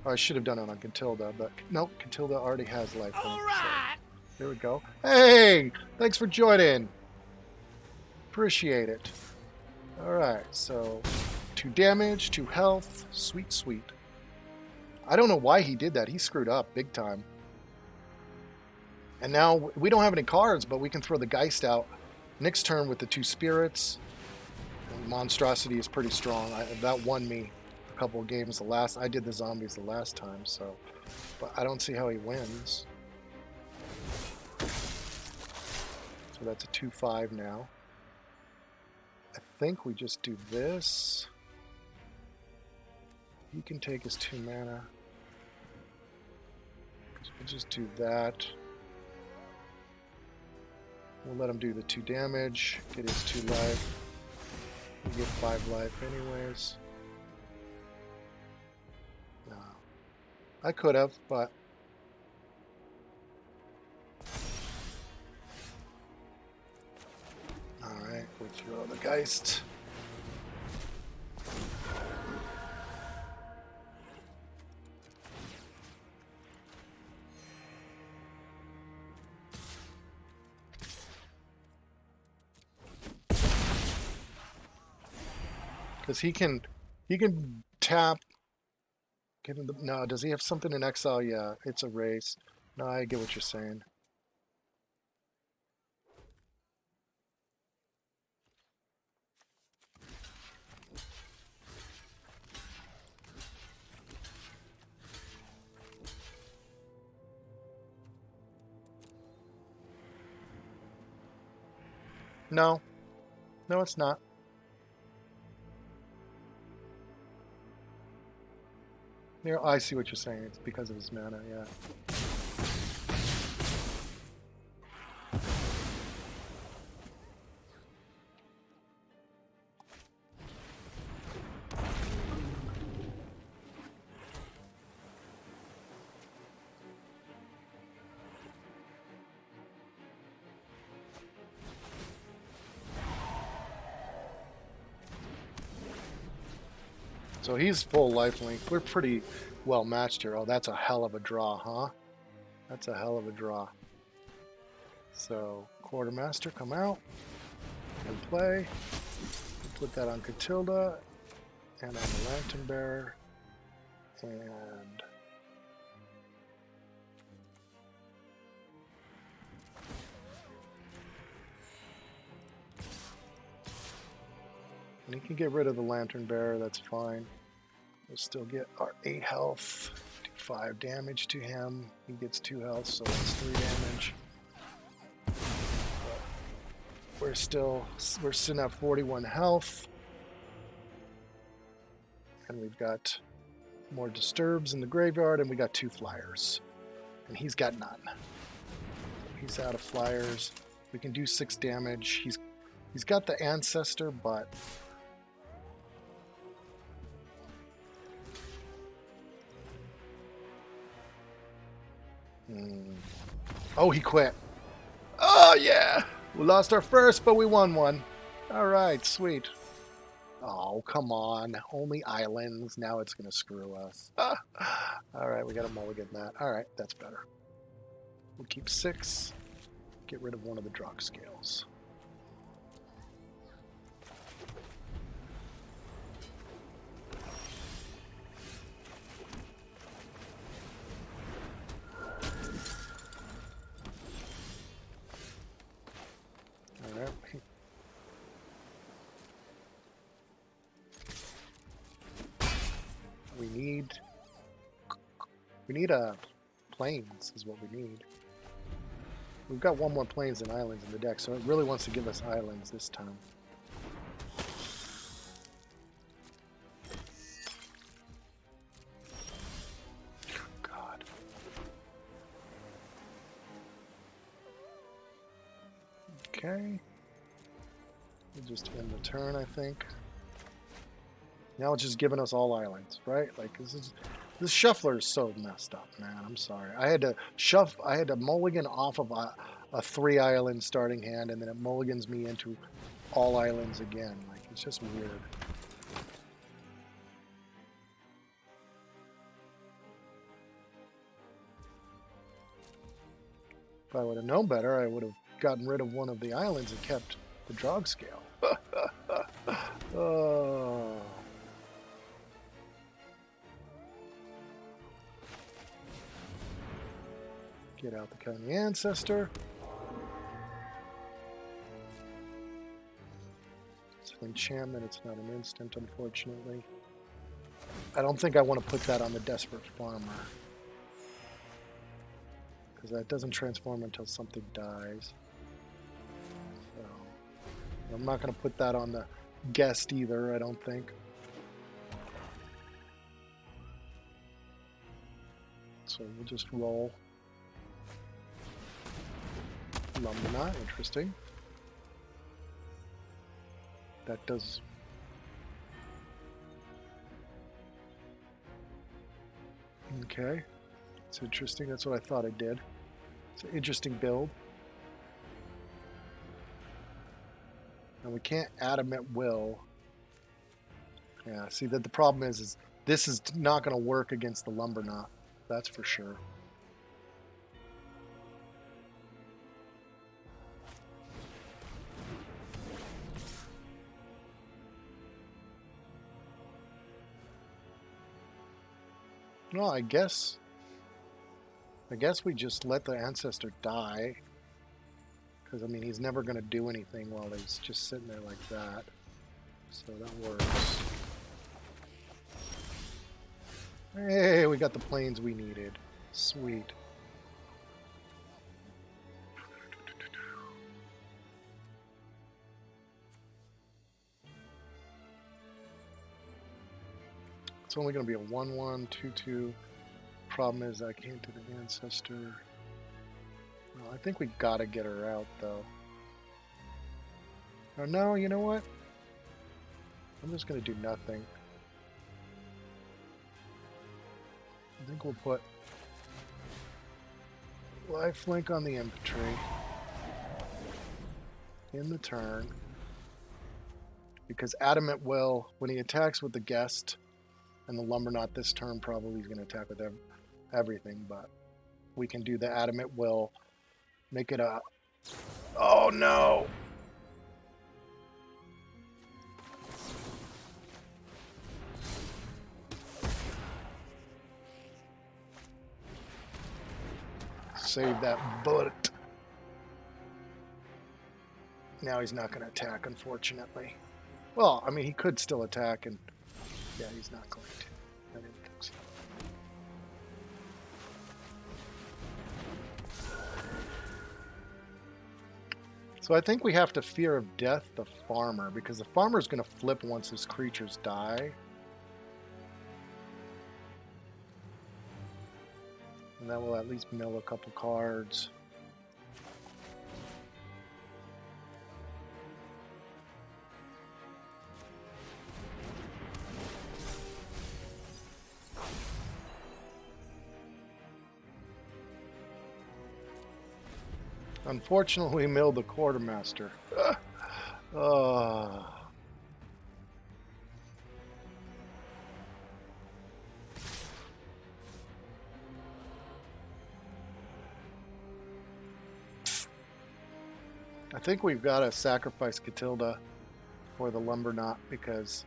Oh, I should have done it on Catilda, but nope, Catilda already has life. All right. So there we go. Hey, thanks for joining. Appreciate it. Alright, so 2 damage, 2 health. Sweet, sweet. I don't know why he did that. He screwed up big time. And now we don't have any cards, but we can throw the Geist out next turn with the 2 spirits. And Monstrosity is pretty strong. That won me a couple of games I did the zombies the last time, so. But I don't see how he wins. So that's a 2/5 now. I think we just do this. He can take his 2 mana. We'll just do that. We'll let him do the 2 damage, get his 2 life. We get 5 life anyways. No. I could have, but alright, we'll throw the Geist. Because he can tap. No, does he have something in exile? Yeah, it's a race. No, I get what you're saying. No. No, it's not. Yeah, I see what you're saying. It's because of his mana, yeah. So he's full lifelink. We're pretty well matched here. Oh, that's a hell of a draw, huh? That's a hell of a draw. So, Quartermaster, come out and play. Put that on Catilda and on the Lantern Bearer. And he can get rid of the Lantern Bearer, that's fine. We'll still get our 8 health, do 5 damage to him. He gets 2 health, so that's 3 damage. We're sitting at 41 health. And we've got more disturbs in the graveyard, and we got 2 flyers. And he's got none. He's out of flyers. We can do 6 damage. He's got the Ancestor, but oh, he quit. Oh, yeah. We lost our first, but we won one. All right, sweet. Oh, come on. Only islands. Now it's going to screw us. All right, we got to mulligan that. All right, that's better. We'll keep 6. Get rid of one of the drop scales. All right. We need plains is what we need. We've got one more plains and islands in the deck, so it really wants to give us islands this time. God. Okay. We'll just end the turn, I think. Now it's just giving us all islands, right? Like this shuffler is so messed up, man. I'm sorry. I had to mulligan off of a 3 island starting hand, and then it mulligans me into all islands again. Like, it's just weird. If I would have known better, I would have gotten rid of one of the islands and kept the Drog Scale. Oh. Get out the County Ancestor. It's an enchantment, it's not an instant, unfortunately. I don't think I want to put that on the Desperate Farmer, because that doesn't transform until something dies. So, I'm not going to put that on the Guest either, I don't think. So we'll just roll. Lumberknot, interesting. That does... Okay. It's interesting. That's what I thought I did. It's an interesting build. And we can't add them at will. Yeah, see, that the problem is this is not going to work against the Lumberknot. That's for sure. Well, I guess we just let the Ancestor die. Because, I mean, he's never going to do anything while he's just sitting there like that. So that works. Hey, we got the plains we needed. Sweet. It's only going to be a 1/1, 2/2. Problem is I can't do the ancestor. Well, I think we got to get her out, though. Oh, no, you know what? I'm just going to do nothing. I think we'll put lifelink on the infantry in the turn. Because Adamant will, when he attacks with the guest and the Lumberknot this turn, probably he's going to attack with everything. But we can do the Adamant will, make it a... Oh, no! Save that bullet. Now he's not going to attack, unfortunately. Well, I mean, he could still attack, and yeah, he's not going to. I didn't think so. So I think we have to Fear of Death the farmer, because the farmer is going to flip once his creatures die. And that will at least mill a couple cards. Unfortunately, we milled the quartermaster. I think we've got to sacrifice Catilda for the Lumberknot because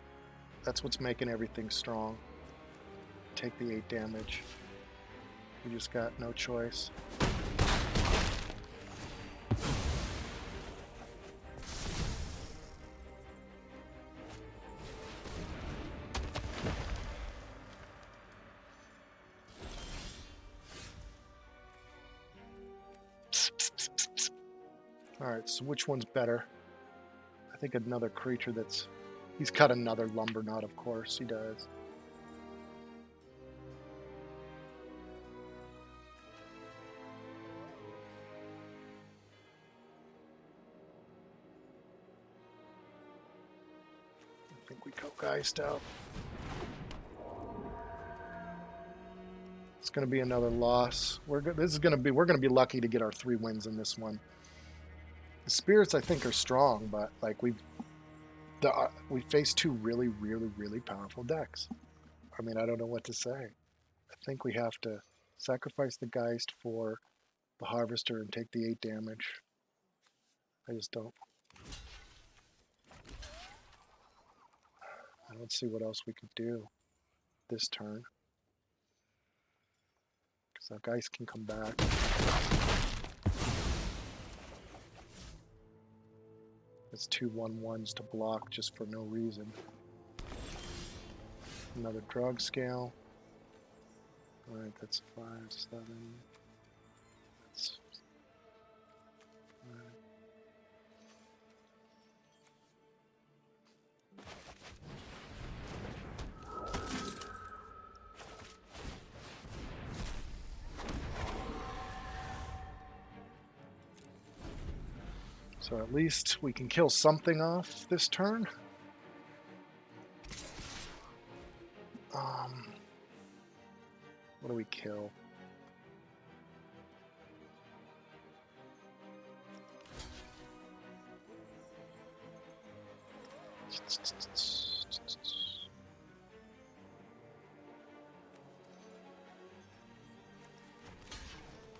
that's what's making everything strong. Take the 8 damage. We just got no choice. Alright, so which one's better? I think another creature that's... He's got another Lumberknot, of course. He does. I think we go Geist out. It's going to be another loss. We're going to be lucky to get our 3 wins in this one. The spirits, I think, are strong, but like we faced 2 really, really, really powerful decks. I mean, I don't know what to say. I think we have to sacrifice the Geist for the Harvester and take the 8 damage. I just don't. I don't see what else we could do this turn. Because that Geist can come back. It's 2 1/1s to block just for no reason. Another drug scale. Alright, that's 5, 7. That's 5. So at least we can kill something off this turn. What do we kill?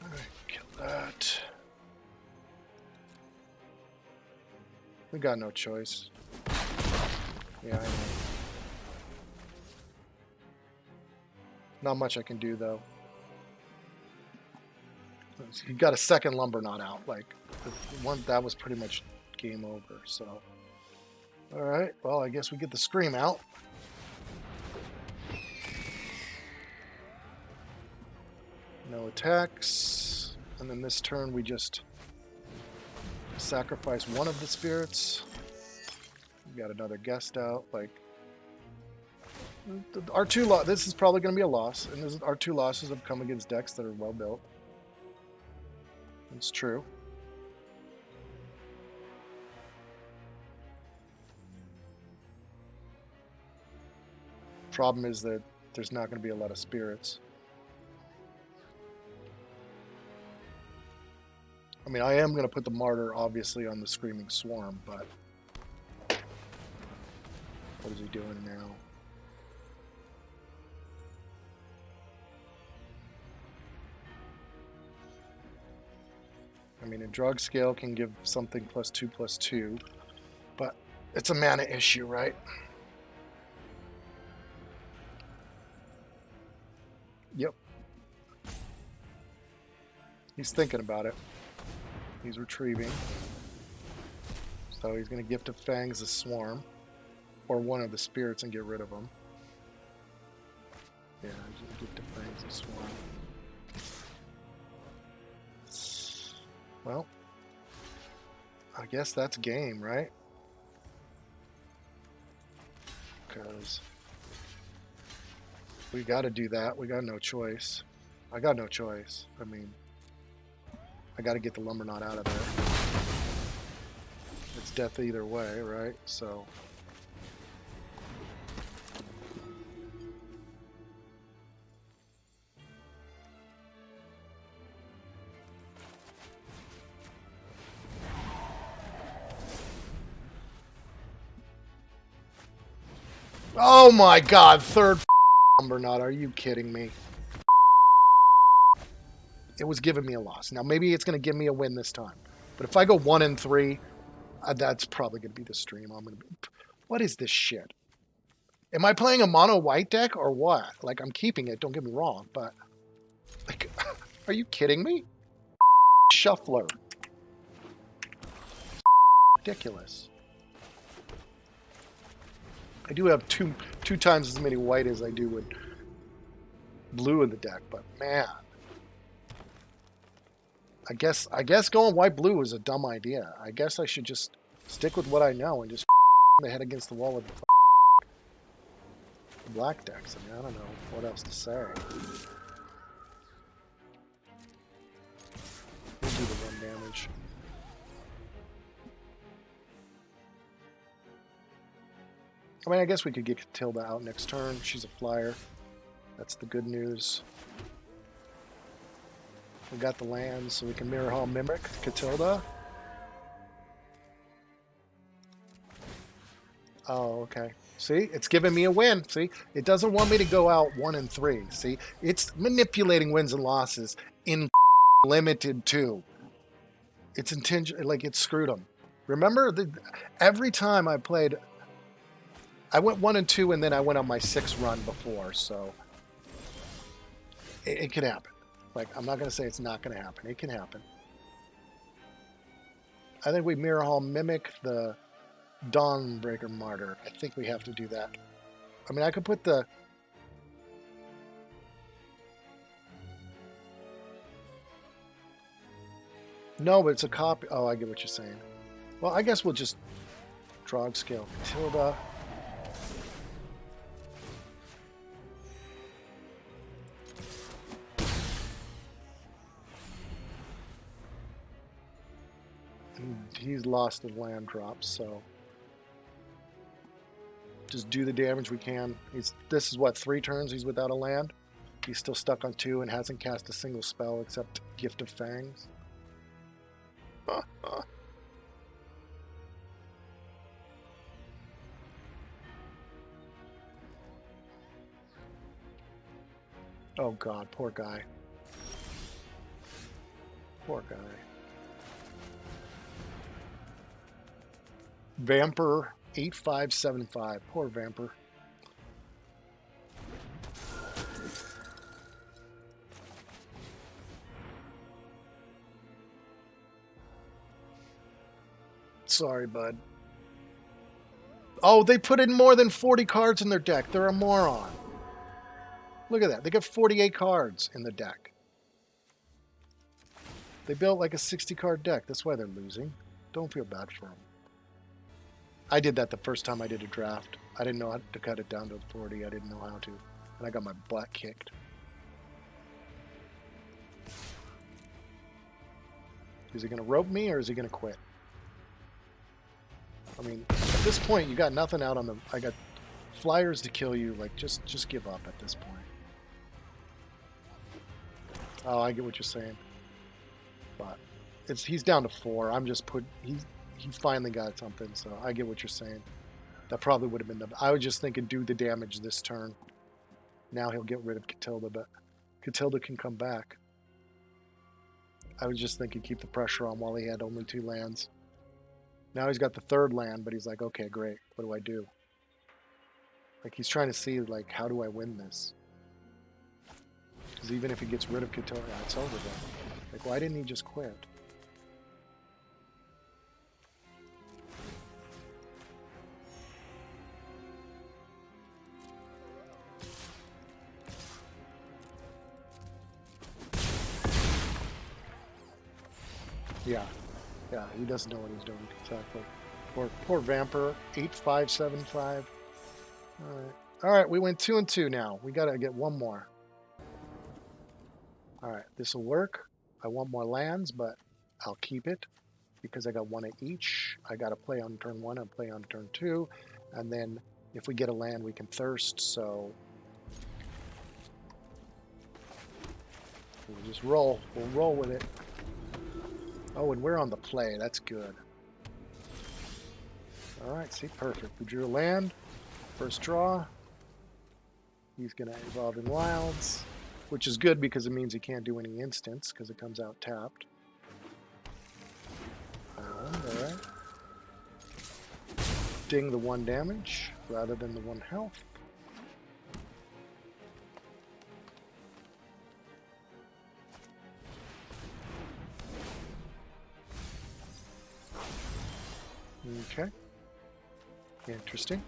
All right, kill that. We got no choice. Yeah, I know. Not much I can do, though. You got a second Lumberknot out. Like, the one that was pretty much game over, so. Alright, well, I guess we get the Scream out. No attacks. And then this turn we just sacrifice one of the spirits. We got another guest out. Like, Our two this is probably going to be a loss, and our two losses have come against decks that are well built. It's true. Problem is that there's not going to be a lot of spirits. I mean, I am going to put the Martyr, obviously, on the Screaming Swarm, but... What is he doing now? I mean, a drug scale can give something +2/+2, but it's a mana issue, right? Yep. He's thinking about it. He's retrieving. So he's going to Gift of Fangs a Swarm. Or one of the spirits and get rid of them. Yeah, Gift of Fangs a Swarm. Well, I guess that's game, right? Because we got to do that. We got no choice. I got no choice. I mean, I got to get the Lumberknot out of there. It's death either way, right? So... Oh my god, third Lumberknot, are you kidding me? It was giving me a loss. Now maybe it's going to give me a win this time. But if I go 1-3, that's probably going to be the stream. I'm going to be... What is this shit? Am I playing a mono white deck or what? Like, I'm keeping it, don't get me wrong, but... Like, are you kidding me? Shuffler. Ridiculous. I do have two times as many white as I do with blue in the deck, but man, I guess going white-blue is a dumb idea. I guess I should just stick with what I know and just the head against the wall with the black decks. I mean, I don't know what else to say. We'll do the 1 damage. I mean, I guess we could get Catilda out next turn. She's a flyer. That's the good news. We got the land, so we can Mirror Hall Mimic Catilda. Oh, okay. See, it's giving me a win. See, it doesn't want me to go out 1-3. See, it's manipulating wins and losses in limited too. It's intention, like it screwed them. Remember, every time I played, I went 1-2, and then I went on my 6th run before, so it can happen. Like, I'm not going to say it's not going to happen. It can happen. I think we Mirror Hall Mimic the Dawnbreaker Martyr. I think we have to do that. I mean, I could put the... No, but it's a copy. Oh, I get what you're saying. Well, I guess we'll just Drog Scale Catilda. He's lost the land drops, so just do the damage we can. This is what, 3 turns he's without a land? He's still stuck on 2 and hasn't cast a single spell except Gift of Fangs. Oh god, poor guy. Poor guy. Vamper 8575. Poor Vamper. Sorry, bud. Oh, they put in more than 40 cards in their deck. They're a moron. Look at that. They got 48 cards in the deck. They built like a 60-card deck. That's why they're losing. Don't feel bad for them. I did that the first time I did a draft. I didn't know how to cut it down to 40. I didn't know how to. And I got my butt kicked. Is he going to rope me or is he going to quit? I mean, at this point, you got nothing out on the... I got flyers to kill you. Like, just give up at this point. Oh, I get what you're saying. But he's down to 4. I'm just he finally got something, so I get what you're saying. That probably would have been I was just thinking do the damage this turn. Now he'll get rid of Catilda, but Catilda can come back. I was just thinking keep the pressure on while he had only 2 lands. Now he's got the 3rd land, but he's like, okay, great. What do I do? Like, he's trying to see, like, how do I win this? Because even if he gets rid of Catilda, it's over then. Like, why didn't he just quit? Yeah, he doesn't know what he's doing, exactly. Poor Vamper, 8575. All right, we went 2 and 2 now. We got to get one more. All right, this will work. I want more lands, but I'll keep it because I got 1 of each. I got to play on turn 1 and play on turn 2. And then if we get a land, we can thirst, so we'll just roll. We'll roll with it. Oh, and we're on the play. That's good. All right, see, perfect. We drew a land. First draw. He's going to evolve in wilds, which is good because it means he can't do any instants because it comes out tapped. All right. Ding the 1 damage rather than the 1 health. Okay. Interesting.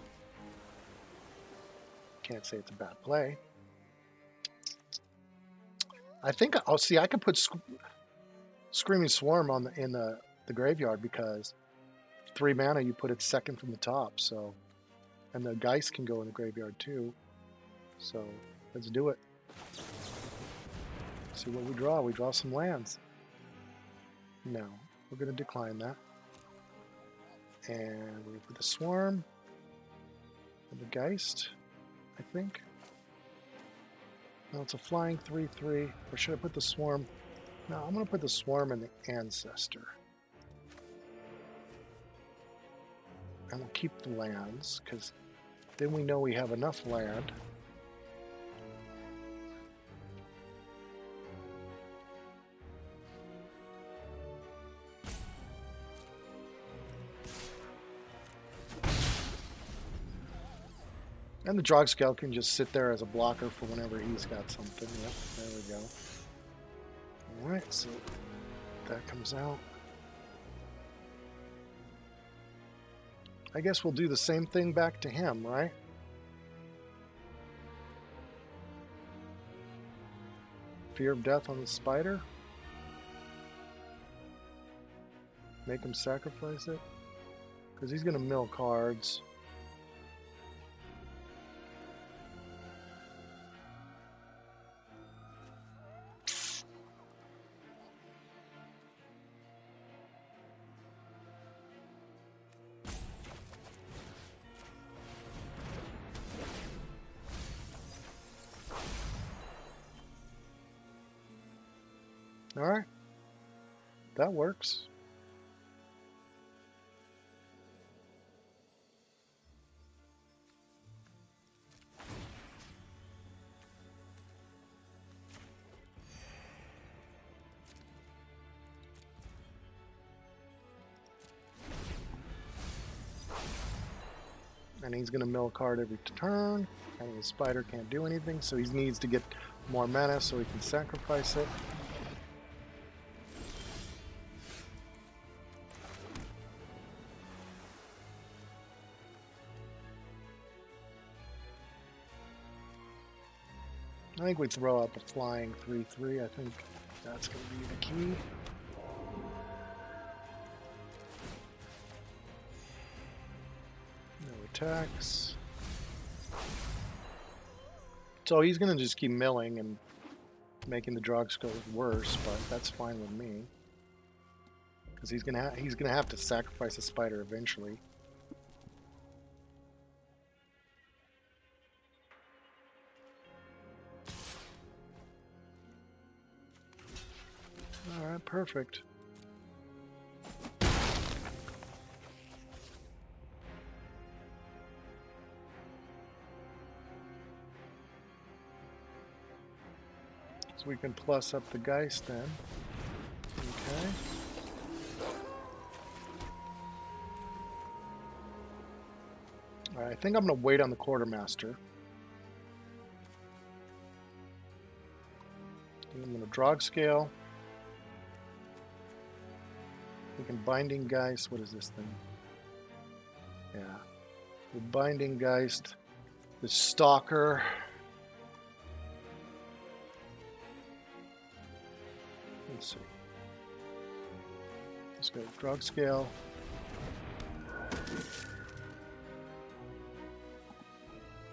Can't say it's a bad play. I think I'll see. I could put Screaming Swarm on in the graveyard because 3 mana. You put it 2nd from the top. So, and the Geist can go in the graveyard too. So let's do it. See what we draw. We draw some lands. No, we're going to decline that. And we put the Swarm and the Geist, I think. No, it's a flying 3/3. Or should I put the Swarm? No, I'm going to put the Swarm in the Ancestor. And we'll keep the lands, because then we know we have enough land. And the Drogscale can just sit there as a blocker for whenever he's got something. Yep, there we go. Alright, so that comes out. I guess we'll do the same thing back to him, right? Fear of Death on the Spider. Make him sacrifice it. Because he's going to mill cards. All right, that works. And he's going to mill a card every turn, and the Spider can't do anything, so he needs to get more mana so he can sacrifice it. I think we throw out the flying 3/3. I think that's going to be the key. attacks. So he's going to just keep milling and making the drugs go worse, but that's fine with me. Because he's gonna have to sacrifice a spider eventually. All right, perfect. So we can plus up the Geist then. Okay. Alright, I think I'm going to wait on the Quartermaster. I'm going to Drog Scale. We can Binding Geist. What is this thing? Yeah. The Binding Geist. The Stalker. Let's see. Let's go Drug Scale.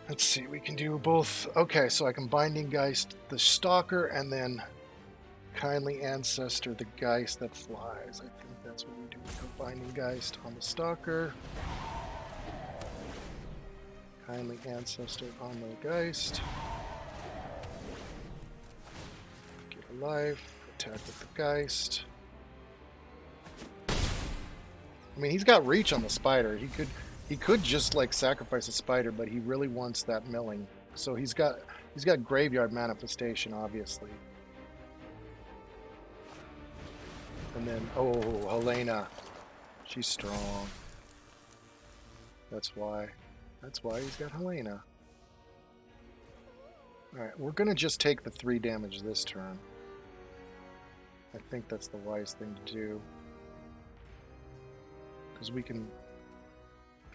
Let's see, we can do both. Okay, so I can Binding Geist the Stalker and then Kindly Ancestor the Geist that flies. I think that's what we do. We go Binding Geist on the Stalker. Kindly Ancestor on the Geist. Get a life. Attack with the Geist. I mean, he's got reach on the spider. He could just like sacrifice a spider, but he really wants that milling. So he's got graveyard manifestation, obviously. And then Helena, she's strong. That's why he's got Helena. All right, we're gonna just take the 3 damage this turn. I think that's the wise thing to do. Because we're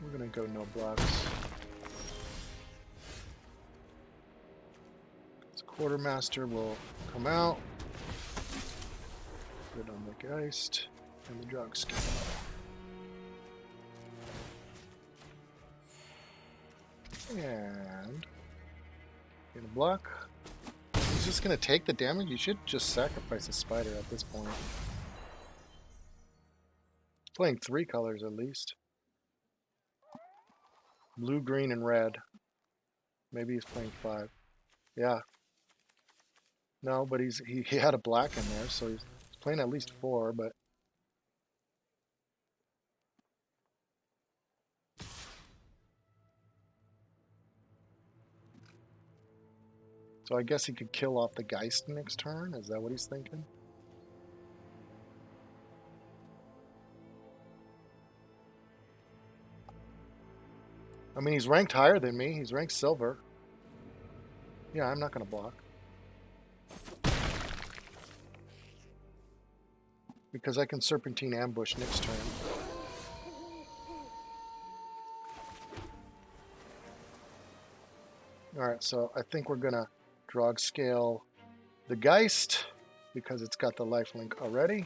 gonna go no blocks. This Quartermaster will come out. Put on the Geist and the Drug Scale. And gonna block. He's just gonna take the damage. You should just sacrifice a spider at this point. Playing 3 colors at least. Blue, green, and red. Maybe he's playing 5. Yeah. No, but he had a black in there, so he's playing at least 4, but so I guess he could kill off the Geist next turn? Is that what he's thinking? I mean, he's ranked higher than me. He's ranked silver. Yeah, I'm not going to block. Because I can Serpentine Ambush next turn. Alright, so I think we're going to Drog Scale the Geist, because it's got the lifelink already.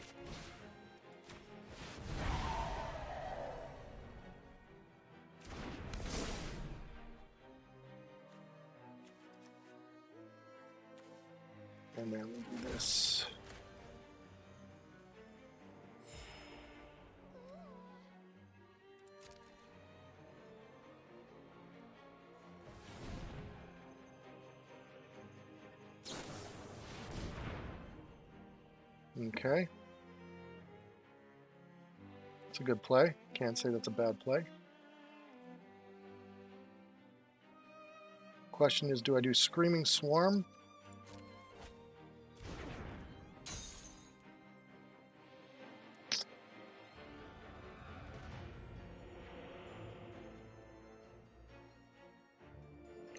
And then we'll do this. Okay. It's a good play. Can't say that's a bad play. Question is, do I do Screaming Swarm?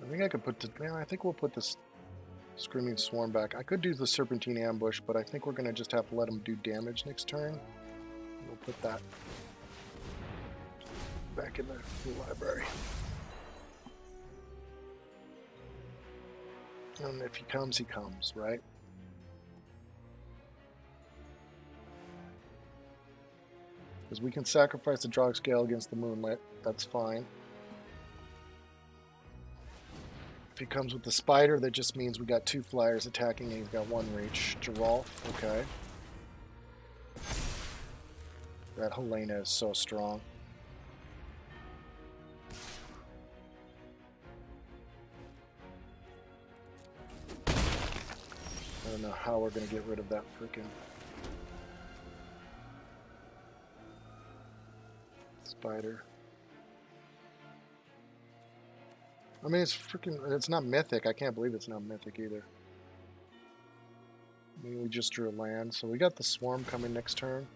I think I could put I think we'll put this Screaming Swarm back. I could do the Serpentine Ambush, but I think we're going to just have to let him do damage next turn. We'll put that back in the library. And if he comes, right? Because we can sacrifice the Drog Scale against the Moonlit. That's fine. If he comes with the spider, that just means we got 2 flyers attacking and he's got 1 reach. Geralf, okay. That Helena is so strong. I don't know how we're going to get rid of that freaking spider. I mean, it's freaking... It's not Mythic. I can't believe it's not Mythic either. I mean, we just drew a land. So we got the Swarm coming next turn.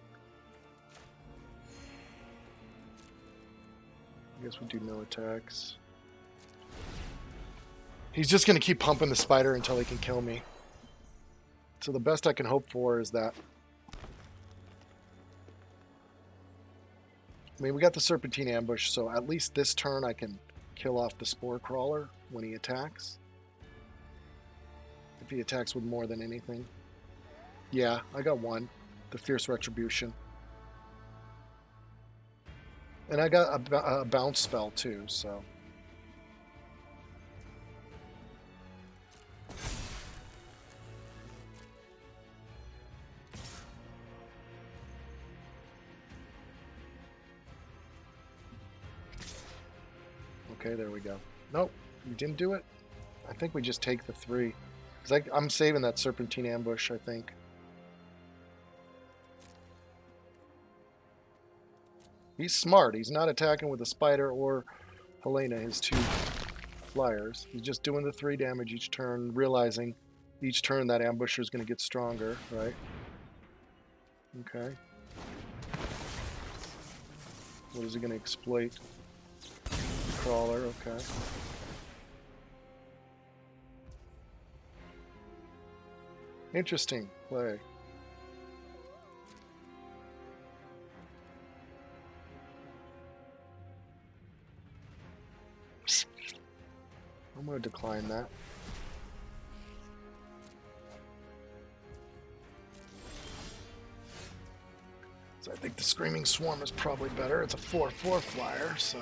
I guess we do no attacks. He's just going to keep pumping the spider until he can kill me. So the best I can hope for is that... I mean, we got the Serpentine Ambush, so at least this turn I can kill off the Spore Crawler when he attacks. If he attacks with more than anything. Yeah, I got 1. The Fierce Retribution. And I got a bounce spell too, so... Okay, there we go. Nope, you didn't do it. I think we just take the 3. Because I'm saving that Serpentine Ambush, I think. He's smart. He's not attacking with a spider or Helena, his 2 flyers. He's just doing the 3 damage each turn, realizing each turn that ambusher is going to get stronger, right? Okay. What is he going to exploit? Crawler, okay. Interesting play. I'm going to decline that. So I think the Screaming Swarm is probably better. It's a 4/4 flyer, so...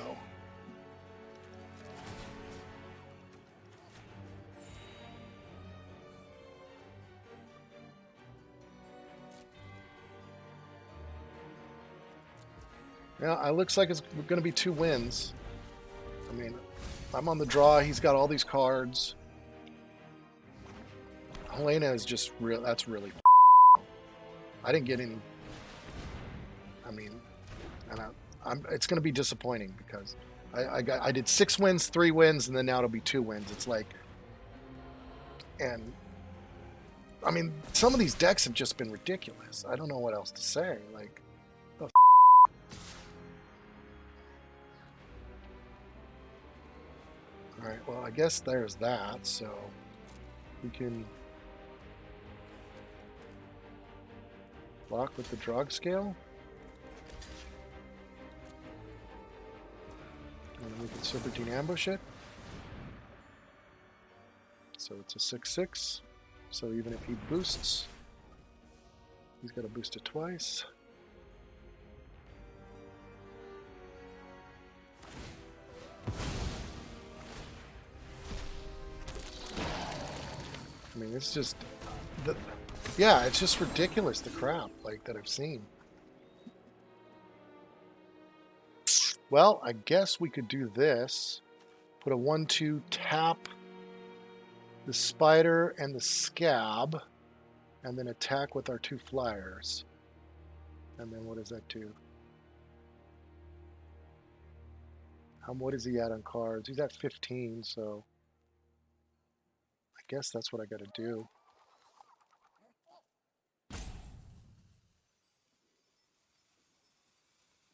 Yeah, it looks like it's going to be 2 wins. I mean, I'm on the draw. He's got all these cards. Helena is just real. That's really... I didn't get any... I mean, and it's going to be disappointing because I did 6 wins, 3 wins, and then now it'll be 2 wins. It's like... And... I mean, some of these decks have just been ridiculous. I don't know what else to say. Like, the Alright, well, I guess there's that, so we can block with the drug scale. And then we can Serpentine Ambush it. So it's a 6/6. So even if he boosts, he's got to boost it twice. I mean, it's just, yeah, it's just ridiculous, the crap, like, that I've seen. Well, I guess we could do this. Put a 1/2, tap the spider and the scab, and then attack with our 2 flyers. And then what does that do? What is he at on cards? He's at 15, so... I guess that's what I got to do.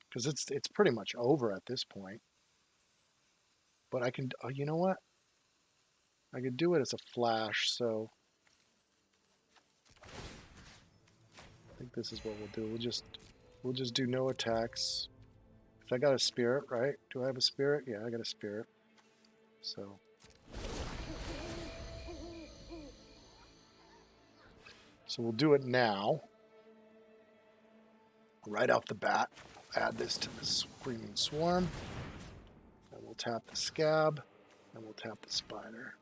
Because it's pretty much over at this point. But I can... Oh, you know what? I could do it as a flash, so... I think this is what we'll do. We'll just do no attacks. If I got a spirit, right? Do I have a spirit? Yeah, I got a spirit. So... So we'll do it now. Right off the bat, add this to the Screaming Swarm. And we'll tap the scab, and we'll tap the spider.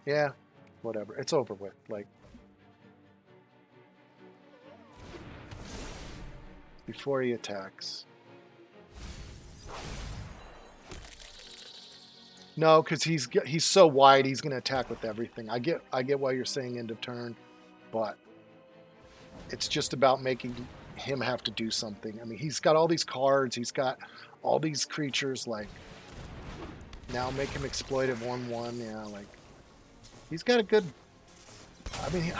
Yeah, whatever. It's over with. Like, before he attacks. No, because he's so wide, he's going to attack with everything. I get why you're saying end of turn, but it's just about making him have to do something. I mean, he's got all these cards, he's got all these creatures. Like, now make him exploitive 1/1. Yeah, like, he's got a good. I mean,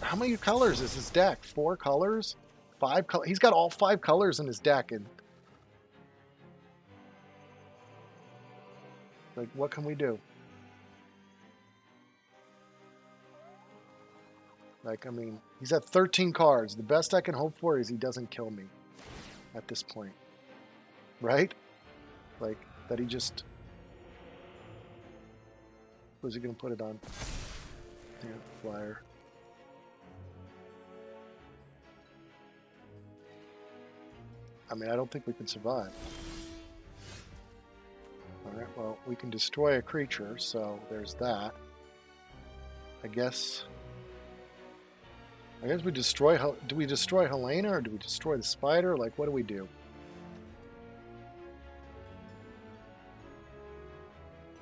how many colors is his deck? 4 colors, 5 colors. He's got all 5 colors in his deck, and like, what can we do? Like, I mean, he's at 13 cards. The best I can hope for is he doesn't kill me at this point. Right? Like, that he just... Who's he going to put it on? Yeah, flyer. I mean, I don't think we can survive. Alright, well, we can destroy a creature, so there's that. I guess we destroy... Do we destroy Helena, or do we destroy the spider? Like, what do we do?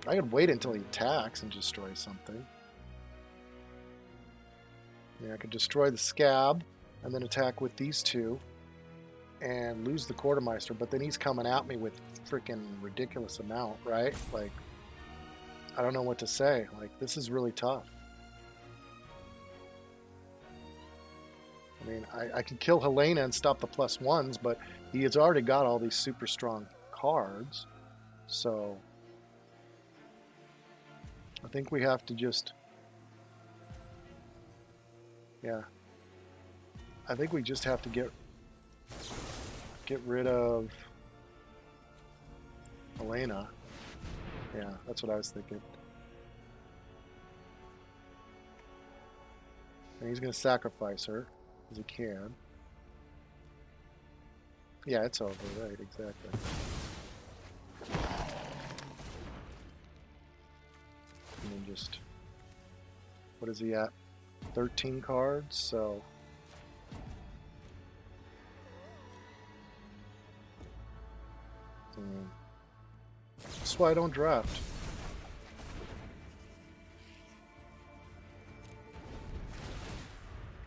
I could wait until he attacks and destroy something. Yeah, I could destroy the scab and then attack with these two and lose the quartermeister, but then he's coming at me with freaking ridiculous amount, right? Like, I don't know what to say. Like, this is really tough. I mean, I can kill Helena and stop the +1s, but he has already got all these super strong cards. So I think we have to just... Yeah. I think we just have to get rid of Helena. Yeah, that's what I was thinking. And he's going to sacrifice her, as he can. Yeah, it's over, right, exactly. And then just... What is he at? 13 cards, so... That's why I don't draft.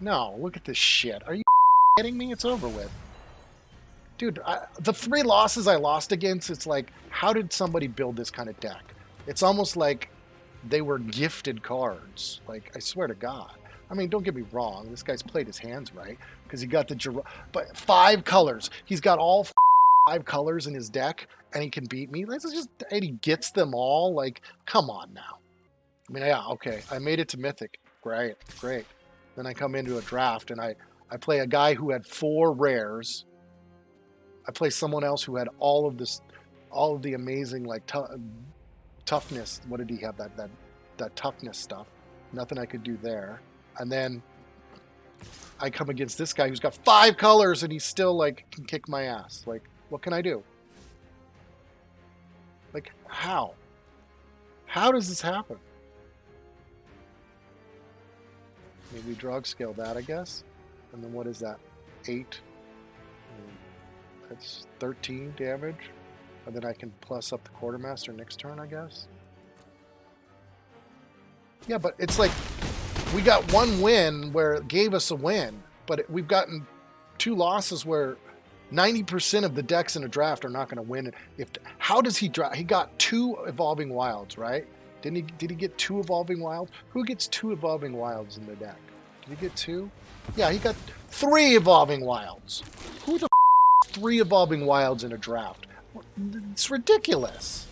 No, look at this shit. Are you kidding me? It's over with. Dude, the 3 losses I lost against, it's like, how did somebody build this kind of deck? It's almost like they were gifted cards. Like, I swear to God. I mean, don't get me wrong. This guy's played his hands right because he got the... But 5 colors. He's got all 5 colors in his deck, and he can beat me. This is just... And he gets them all. Like, come on now. I mean, yeah, okay. I made it to Mythic. Great, great. Then I come into a draft, and I play a guy who had 4 rares. I play someone else who had all of this... All of the amazing, like, toughness. What did he have? That toughness stuff. Nothing I could do there. And then I come against this guy who's got 5 colors and he's still like can kick my ass. Like, what can I do? Like, how? How does this happen? Maybe we drug scale that, I guess. And then what is that? 8. That's 13 damage. And then I can plus up the quartermaster next turn, I guess. Yeah, but it's like we got 1 win where it gave us a win, but we've gotten 2 losses where 90% of the decks in a draft are not going to win. How does he draft? He got 2 evolving wilds, right? Did he get 2 evolving wilds? Who gets 2 evolving wilds in the deck? Did he get 2? Yeah, he got 3 evolving wilds. Who the 3 evolving wilds in a draft? It's ridiculous.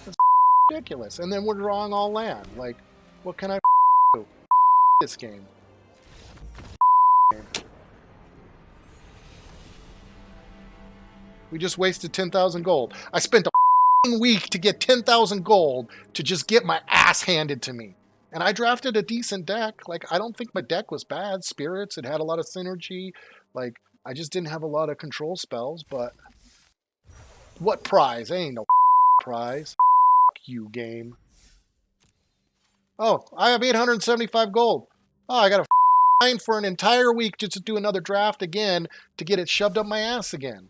It's ridiculous. And then we're drawing all land. Like, what can I do? This game. We just wasted 10,000 gold. I spent a week to get 10,000 gold to just get my ass handed to me. And I drafted a decent deck. Like, I don't think my deck was bad. Spirits, it had a lot of synergy. Like, I just didn't have a lot of control spells, but... What prize? Ain't no prize. You, game. Oh, I have 875 gold. Oh, I got to grind for an entire week just to do another draft again to get it shoved up my ass again.